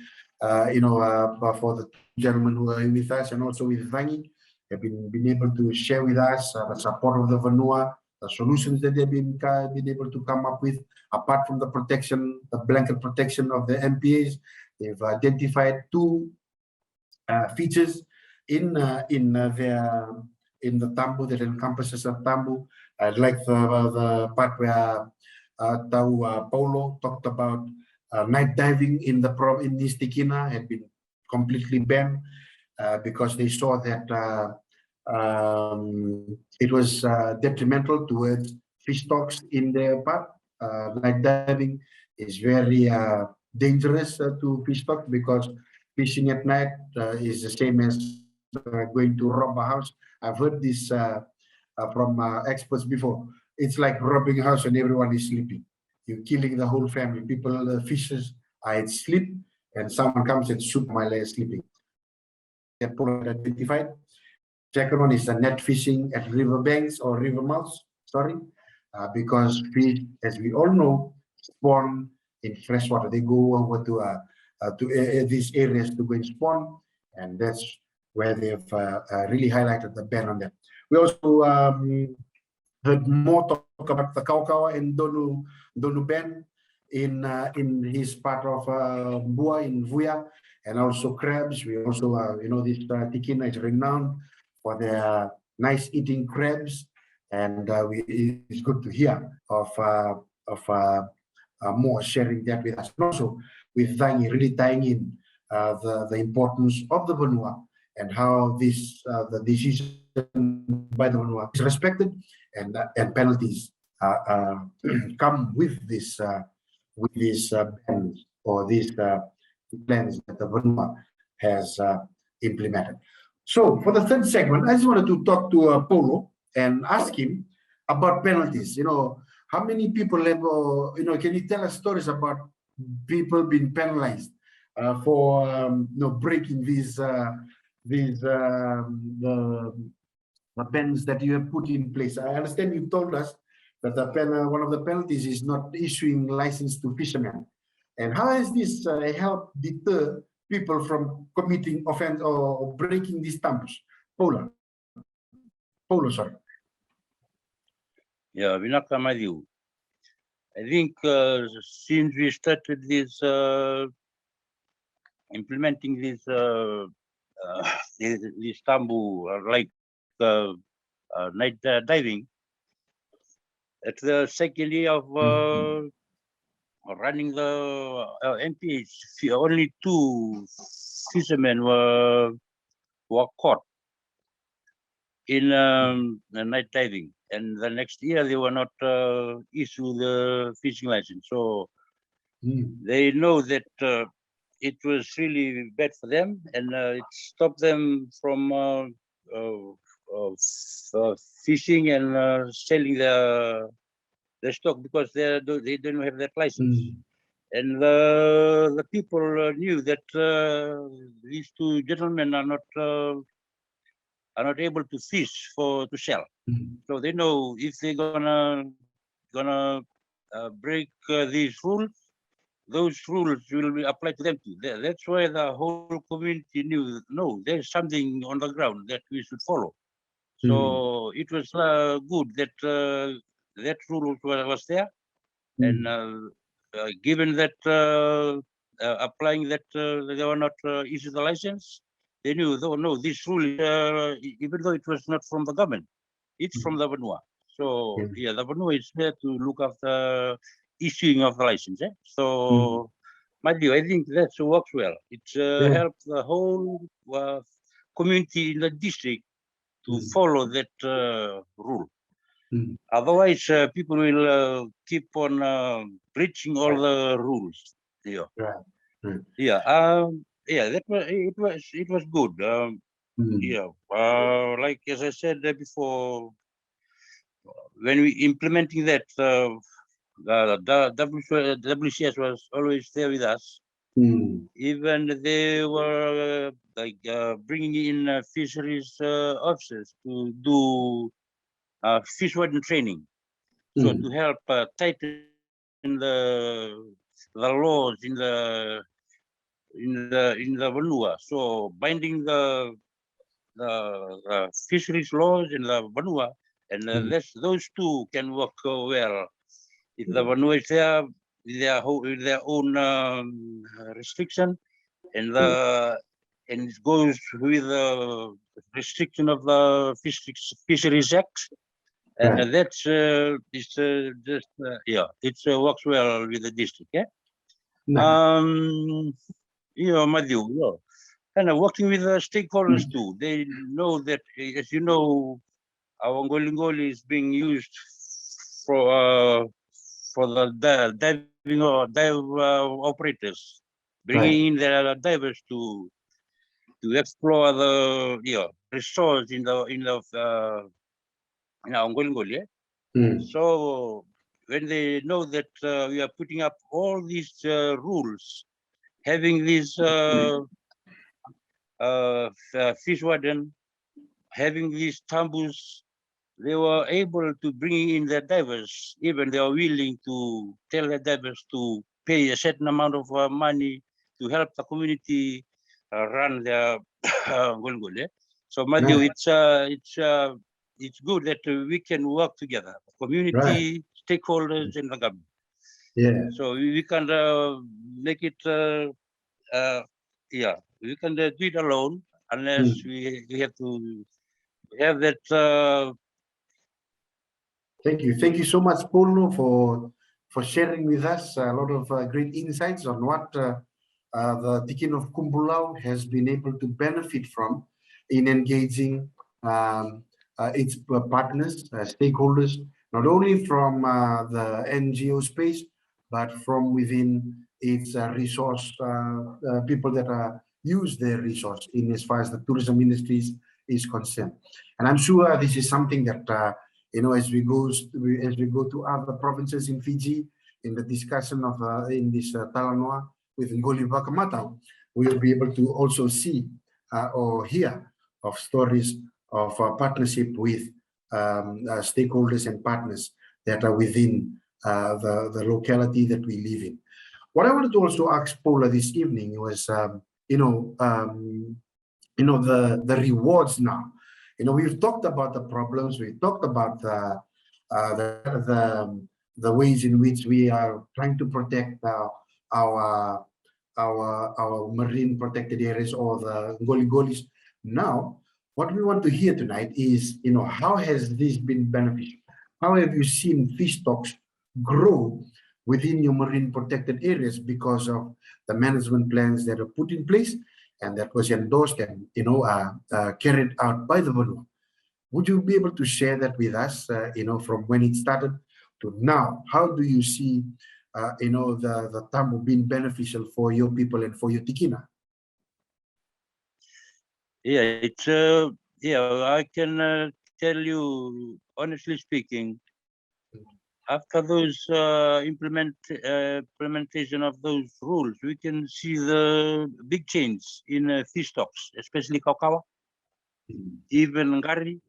for the gentlemen who are with us and also with Vangi, have been able to share with us the support of the Vanua, the solutions that they've been able to come up with. Apart from the protection, the blanket protection of the MPAs, they've identified two features in the Tabu that encompasses the Tabu. I like the part where Paulo talked about night diving in East Tikina had been completely banned because they saw that it was detrimental towards fish stocks in their part. Night diving is very dangerous to fish stocks because fishing at night is the same as going to rob a house. I've heard this from experts before. It's like robbing a house and everyone is sleeping. You're killing the whole family. People, the fishers are at sleep, and someone comes and shoots while they're sleeping. That point identified. Second one is the net fishing at river banks or river mouths. Because fish, as we all know, spawn in freshwater. They go over to these areas to go and spawn, and that's where they've really highlighted the ban on that. We also heard more talk about the Kaukawa and Donu ban in his part of Bua in Vuya, and also crabs. We also this Tikina is renowned for their nice eating crabs, and it's good to hear of more sharing that with us. And also with Vangi really tying in the importance of the Vanua and how the decision by the Vanua is respected, and penalties come with this bans or these plans that the Vanua has implemented. So for the third segment, I just wanted to talk to Paulo and ask him about penalties. How many people have, can you tell us stories about people being penalized for breaking the bans that you have put in place? I understand you told us that one of the penalties is not issuing license to fishermen. And how has this helped deter people from committing offense or breaking these tabus? Paulo, sorry. Yeah, Vinaka Madhu. I think since we started this implementing this Tabu, like night diving, at the second year of running the MPH, only 2 fishermen were caught in the night diving, and the next year they were not issued the fishing license. So they know that it was really bad for them, and it stopped them from fishing and selling their stock because they don't have that license. And the people knew that these 2 gentlemen are not able to fish to sell. So they know if they're gonna break these rules, those rules will be applied to them too. That's why the whole community knew, no, there's something on the ground that we should follow. So it was good that that rule was there, and given that applying that they were not issued the license, they knew, no, this rule, even though it was not from the government, it's from the Vanua. So yeah, the Vanua is there to look after issuing of the license. So, Matthew, I think that works well. It helps the whole community in the district to follow that rule. Otherwise, people will keep on breaching all the rules. Yeah. Yeah, it was good. Yeah, like as I said before, when we implementing that, the WCS was always there with us, Even they were bringing in fisheries officers to do fish warden training, so to help tighten the laws in the Vanua. So binding the fisheries laws in the Vanua, and those two can work well. If the Vanua is there with their own restriction, and it goes with the restriction of the Fisheries Act, and that's it's just it works well with the district. Yeah. Matthew, and working with the stakeholders too. They know that, as you know, our Ngoli is being used for the diving or dive operators, bringing in their divers to explore the resource in our Ngoli. So when they know that we are putting up all these rules, having these fish warden, having these tambus, they were able to bring in their divers. Even they are willing to tell the divers to pay a certain amount of money to help the community run their Ngolngol. So Matthew, it's good that we can work together, community, stakeholders, and the government. Yeah. So we can make it. We can do it alone unless we have to have that. Thank you so much, Paulo, for sharing with us a lot of great insights on what the Tikin of Kubulau has been able to benefit from in engaging its partners, stakeholders, not only from the NGO space, but from within its resource people that use their resource in as far as the tourism industries is concerned. And I'm sure this is something that as we go to other provinces in Fiji, in the discussion of in this Talanoa with Qoli Vakamatau, we will be able to also see or hear of stories of partnership with stakeholders and partners that are within the locality that we live in. What I wanted to also ask Paula this evening was, the rewards now. We've talked about the problems. We've talked about the ways in which we are trying to protect our marine protected areas or the Ngolis. Now, what we want to hear tonight is, how has this been beneficial? How have you seen fish stocks grow within your marine protected areas because of the management plans that are put in place and that was endorsed and carried out by the Vanua? Would you be able to share that with us? From when it started to now, how do you see the Tabu being beneficial for your people and for your Tikina? I can tell you honestly speaking, after those implementation of those rules, we can see the big change in fish stocks, especially kaukawa, even ngari,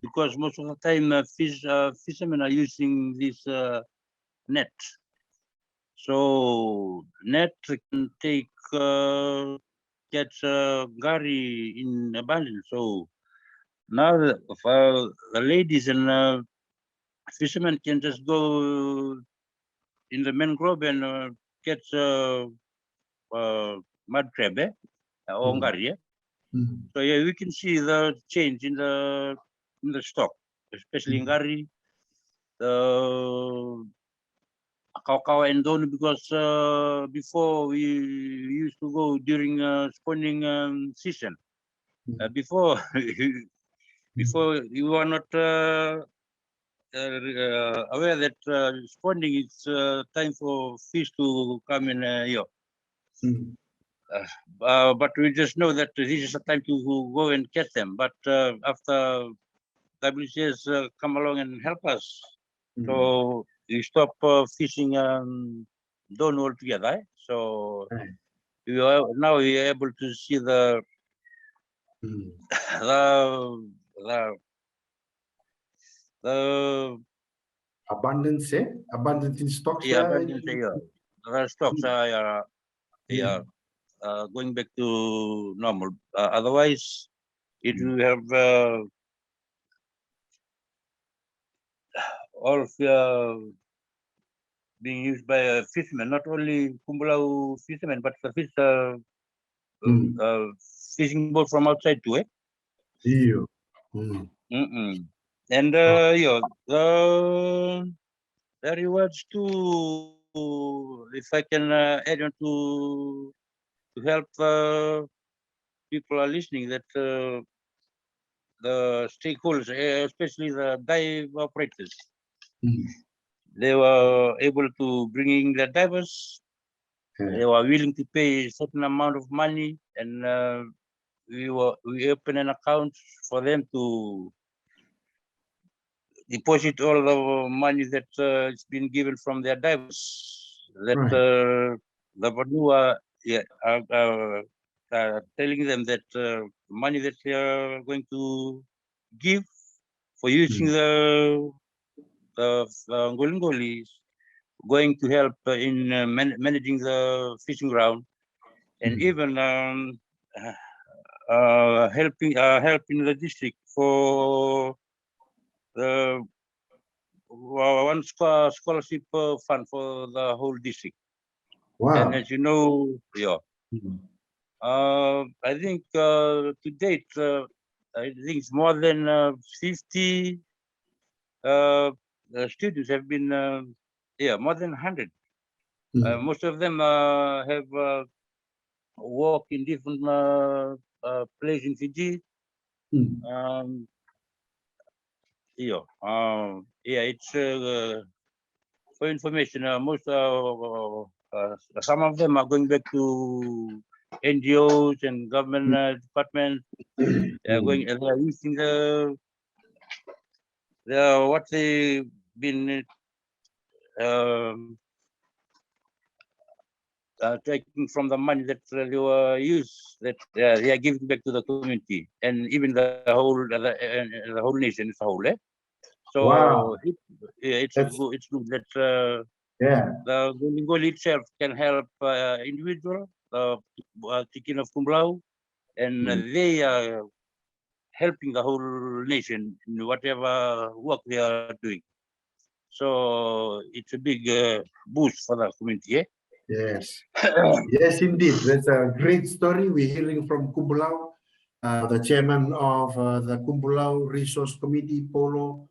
because most of the time fishermen are using this net. So net can take catch ngari in abundance. So now the ladies and fishermen can just go in the mangrove and catch mud crab, or ngari. So we can see the change in the stock, especially ngari, the kaukawa and don, because before we used to go during spawning season. Before you are not aware that spawning is time for fish to come in here. But we just know that this is a time to go and catch them. But after WCS come along and help us, so we stop fishing don't altogether. So now we are able to see the the Abundance, abundance in stocks. abundance, the stocks are going back to normal. Otherwise, it will have all of being used by fishermen, not only Kubulau fishermen, but the fish fishing boat from outside too. And the rewards too, if I can add on to help people are listening, that the stakeholders, especially the dive operators, they were able to bring in the divers. They were willing to pay a certain amount of money, and we opened an account for them to deposit all the money that it's been given from their divers. That the Vanua are telling them that money that they are going to give for using the Ngolingoli is going to help in managing the fishing ground, and even helping the district for the one scholarship fund for the whole district. Wow. And as you know, I think to date, I think it's more than 50 students have been, more than 100. Most of them have worked in different places in Fiji. It's for information. Most some of them are going back to NGOs and government departments. They are using the what they've been taking from the money that they were used, that they are giving back to the community, and even the whole nation as a whole. So wow. it's good that the Ngolingoli itself can help individual, Tikin of Kubulau, and they are helping the whole nation in whatever work they are doing. So it's a big boost for the community. Yes. Yes, indeed. That's a great story. We're hearing from Kubulau, the chairman of the Kubulau Resource Committee, Paulo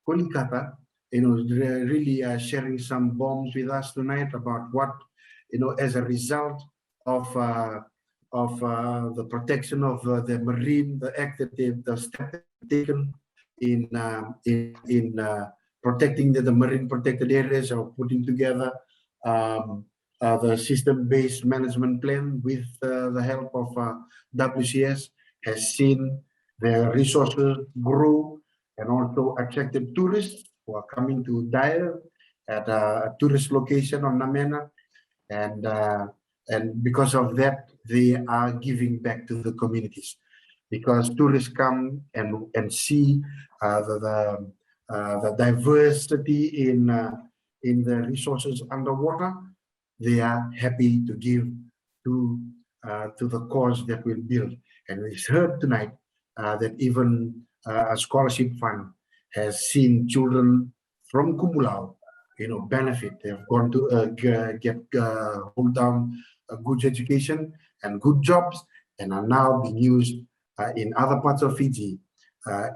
Kolikata, really sharing some bombs with us tonight about what, as a result of the protection of the marine, the act that the step taken in protecting the marine protected areas, or putting together the system-based management plan with the help of WCS, has seen the resources grow and also attracted tourists who are coming to dive at a tourist location on Namena, and because of that, they are giving back to the communities, because tourists come and see the diversity in the resources underwater. They are happy to give to the cause that we'll build. And we heard tonight that even a scholarship fund has seen children from Kubulau, benefit. They've gone to hold down a good education and good jobs, and are now being used in other parts of Fiji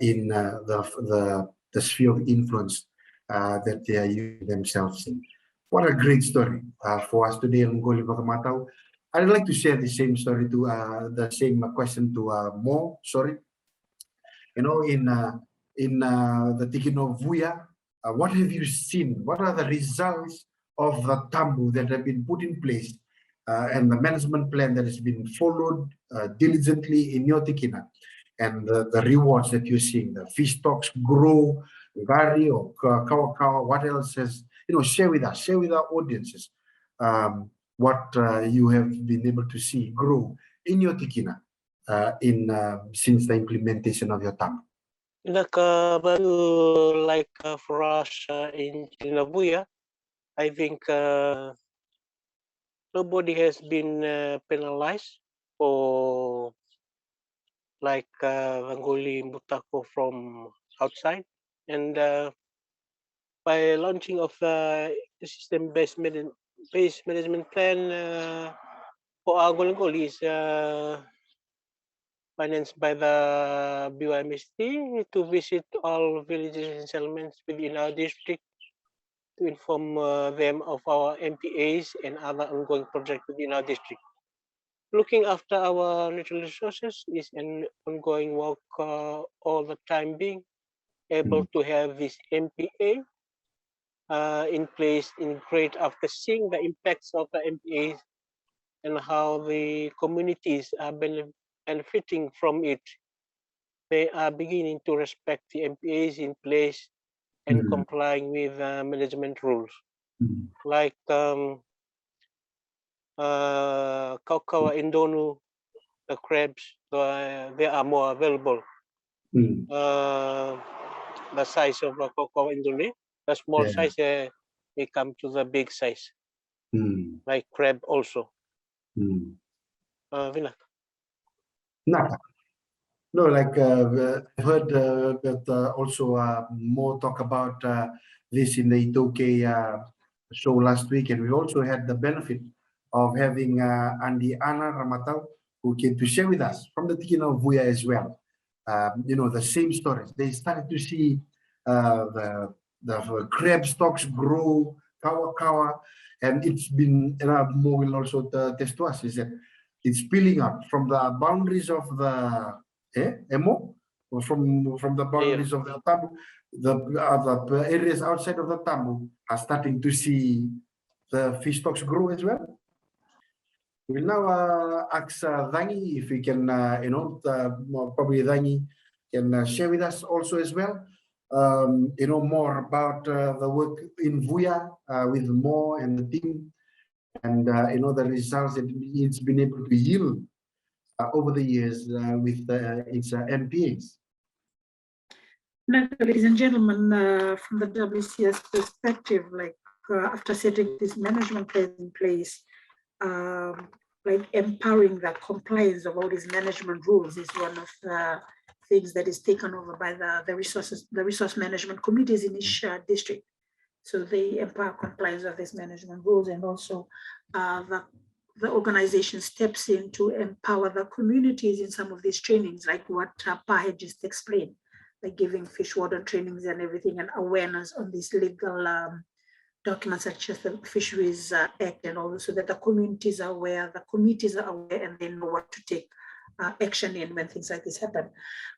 in the sphere of influence that they are using themselves in. What a great story for us today on Qoli Vakamatau. I'd like to share the same story to the same question to Mo. Sorry, in the Tikin of Vuya, what have you seen? What are the results of the Tabu that have been put in place and the management plan that has been followed diligently in your Tikina, and the rewards that you're seeing? The fish stocks grow, Gari or Kawa, what else has, share with us, share with our audiences. what you have been able to see grow in your tikina since the implementation of your Tabu? For us in Vuya, I think nobody has been penalized for Vangoli Mutako from outside, and by launching of the system-based management plan for our Golingoli is financed by the BYMST to visit all villages and settlements within our district to inform them of our MPAs and other ongoing projects within our district. Looking after our natural resources is an ongoing work all the time being able to have this MPA in place in great after seeing the impacts of the MPAs and how the communities are benefiting from it. They are beginning to respect the MPAs in place and complying with management rules. Like Kaukawa Indonu, the crabs, they are more available. The size of Kaukawa Indonu, the small size, they come to the big size. Like crab also. Vina. No, like I heard that also more talk about this in the Itoke show last week, and we also had the benefit of having Andy Anna Ramatau, who came to share with us from the Tikina of Vuya as well. You know, the same stories. They started to see the crab stocks grow, kawa, and it's been, Mo will also test to us, is that it's spilling out from the boundaries of the Emo, from the boundaries of the Tabu. The areas outside of the Tabu are starting to see the fish stocks grow as well. We'll now ask Dangi if we can, probably Dangi can share with us also as well, more about the work in Vuya with Mo and the team, and the results that it's been able to yield over the years with its MPAs. Ladies and gentlemen, from the WCS perspective, after setting this management plan in place, empowering the compliance of all these management rules is one of the things that is taken over by the resource management committees in each district. So they empower compliance of these management rules, and also the organization steps in to empower the communities in some of these trainings, like what Pahe just explained, like giving fish warden trainings and everything, and awareness on these legal documents such as the Fisheries Act and all, so that the communities are aware, the committees are aware, and they know what to take action in when things like this happen.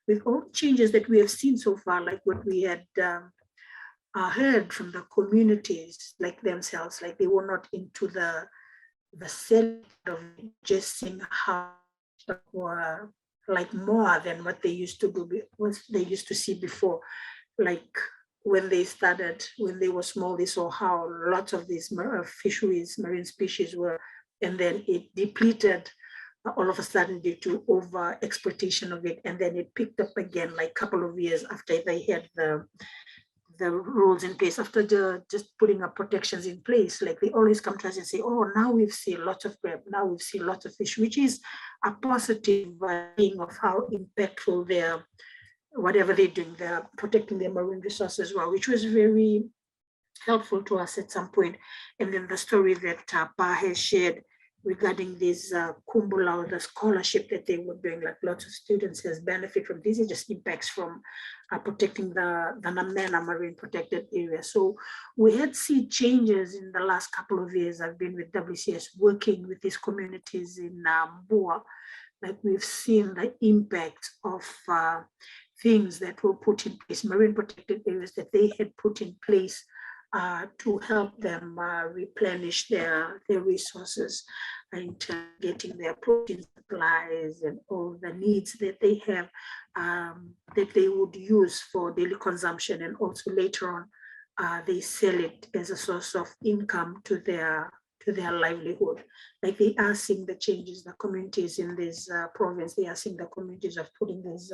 With all the changes that we have seen so far, like what we had heard from the communities, like themselves, like they were not into the set of just seeing how were like more than what they used to do, what they used to see before. Like when they started, when they were small, they saw how lots of these fisheries, marine species were, and then it depleted all of a sudden due to over exploitation of it, and then it picked up again like a couple of years after they had the rules in place, after just putting up protections in place. Like they always come to us and say, oh, now we've seen lots of crab, now we've seen lots of fish, which is a positive thing of how impactful they're, whatever they're doing, they're protecting their marine resources well, which was very helpful to us at some point. And then the story that Pa has shared regarding this Kubulau, the scholarship that they were doing, like lots of students has benefit from this. It just impacts from protecting the Namena marine protected area. So we had seen changes in the last couple of years. I've been with WCS working with these communities in Bua. Like we've seen the impact of things that were put in place, marine protected areas that they had put in place to help them replenish their resources and getting their protein supplies and all the needs that they have that they would use for daily consumption. And also later on, they sell it as a source of income to their to their livelihood. Like they are seeing the changes, the communities in this province, they are seeing the communities of putting these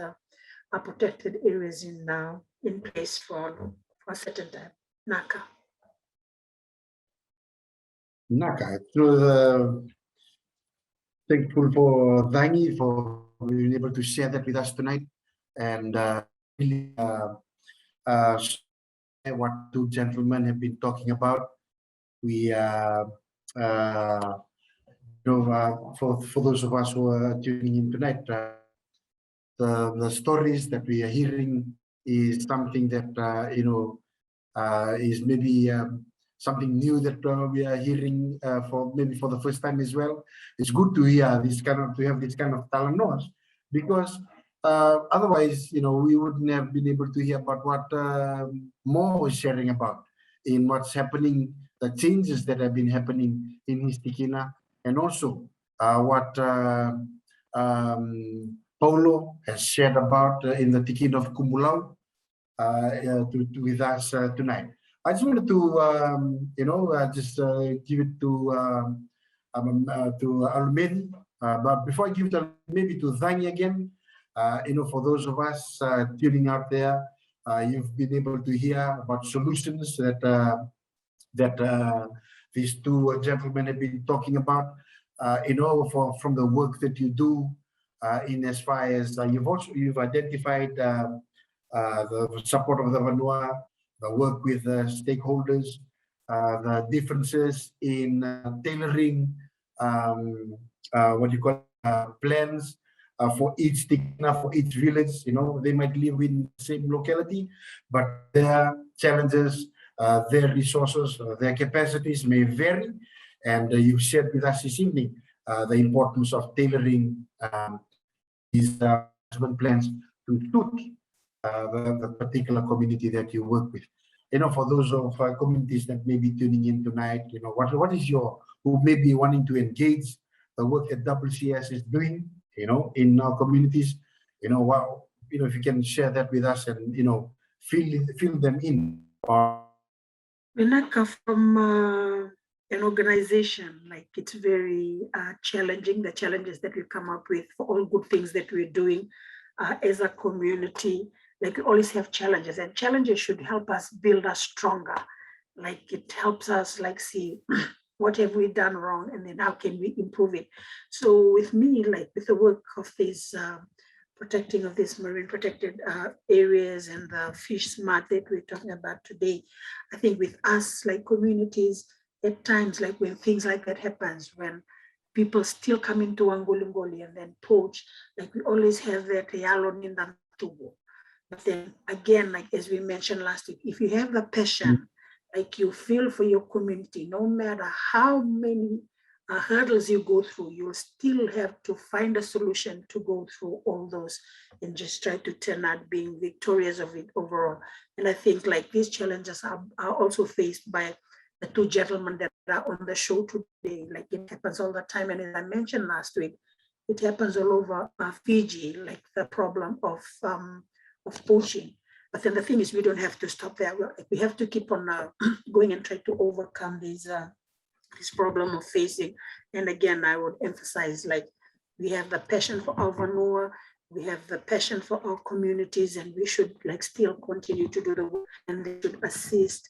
protected areas in place for a certain time. Naka. Naka, thankful for Dangi for being able to share that with us tonight, and really what two gentlemen have been talking about. We for those of us who are tuning in tonight, the stories that we are hearing is something that is maybe something new that we are hearing for the first time as well. It's good to hear this kind of, to have this kind of talanos, because otherwise, we wouldn't have been able to hear about what Mo was sharing about in what's happening, the changes that have been happening in his tikina, and also what Paulo has shared about in the tikina of Kubulau with us tonight. I just wanted to, just give it to Almedi. But before I give it maybe to Zangi again, for those of us tuning out there, you've been able to hear about solutions that these two gentlemen have been talking about. From the work that you do, in as far as you've identified the support of the Vanua, the work with stakeholders, the differences in tailoring plans for each tikina, for each village. They might live in the same locality, but their challenges, their resources, their capacities may vary. And you've shared with us this evening the importance of tailoring these management plans to suit the particular community that you work with. For those of communities that may be tuning in tonight, what is who may be wanting to engage the work that WCS is doing, in our communities, if you can share that with us and, fill them in. Menaka, from an organization, like it's very challenging, the challenges that we come up with for all good things that we're doing as a community. Like we always have challenges, and challenges should help us build us stronger. Like it helps us see what have we done wrong, and then how can we improve it. So with me, like with the work of this protecting of these marine protected areas and the fish smart that we're talking about today, I think with us like communities, at times like when things like that happens, when people still come into Angolingoli and then poach, like we always have that yalon in the tubo. But then again, like as we mentioned last week, if you have the passion, like you feel for your community, no matter how many hurdles you go through, you'll still have to find a solution to go through all those and just try to turn out being victorious of it overall. And I think like these challenges are also faced by the two gentlemen that are on the show today. Like it happens all the time. And as I mentioned last week, it happens all over Fiji, like the problem of poaching. But then the thing is, we don't have to stop there. We have to keep on going and try to overcome this problem of facing. And again, I would emphasize, like, we have the passion for our Vanua, we have the passion for our communities, and we should like still continue to do the work, and they should assist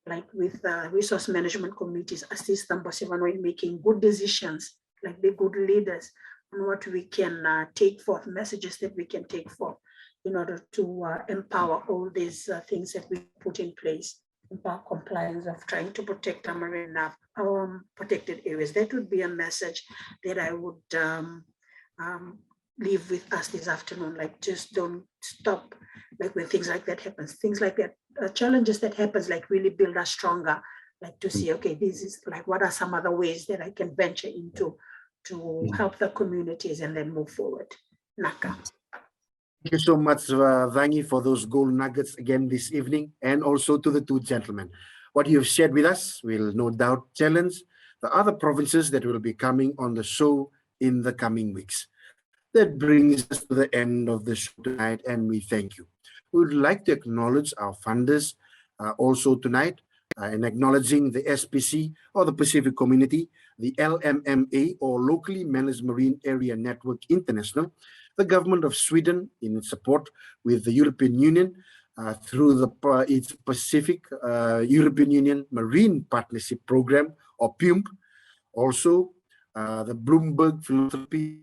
like with resource management committees, assist them in making good decisions, like be good leaders on what we can take forth, messages that we can take forth in order to empower all these things that we put in place, empower compliance of trying to protect our marine protected areas. That would be a message that I would leave with us this afternoon. Like, just don't stop. Like when things like that happens, things like that, challenges that happens, like really build us stronger. Like to see, okay, this is like, what are some other ways that I can venture into to help the communities and then move forward. Naka. Thank you so much, Vangi, for those gold nuggets again this evening, and also to the two gentlemen. What you've shared with us will no doubt challenge the other provinces that will be coming on the show in the coming weeks. That brings us to the end of the show tonight, and we thank you. We would like to acknowledge our funders also tonight. and acknowledging the SPC or the Pacific Community, the LMMA or Locally Managed Marine Area Network International, the government of Sweden in support with the European Union through its Pacific European Union Marine Partnership Program or PEUMP, also the Bloomberg Philanthropy,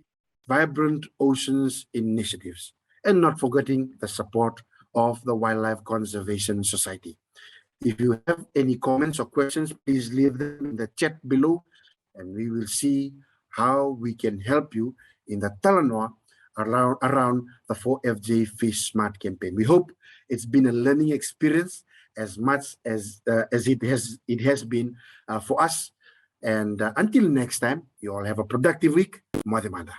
Vibrant Oceans Initiatives, and not forgetting the support of the Wildlife Conservation Society. If you have any comments or questions, please leave them in the chat below, and we will see how we can help you in the Talanoa around the 4FJ Fish Smart campaign. We hope it's been a learning experience as much as it has been for us. And until next time, you all have a productive week. Madhimada.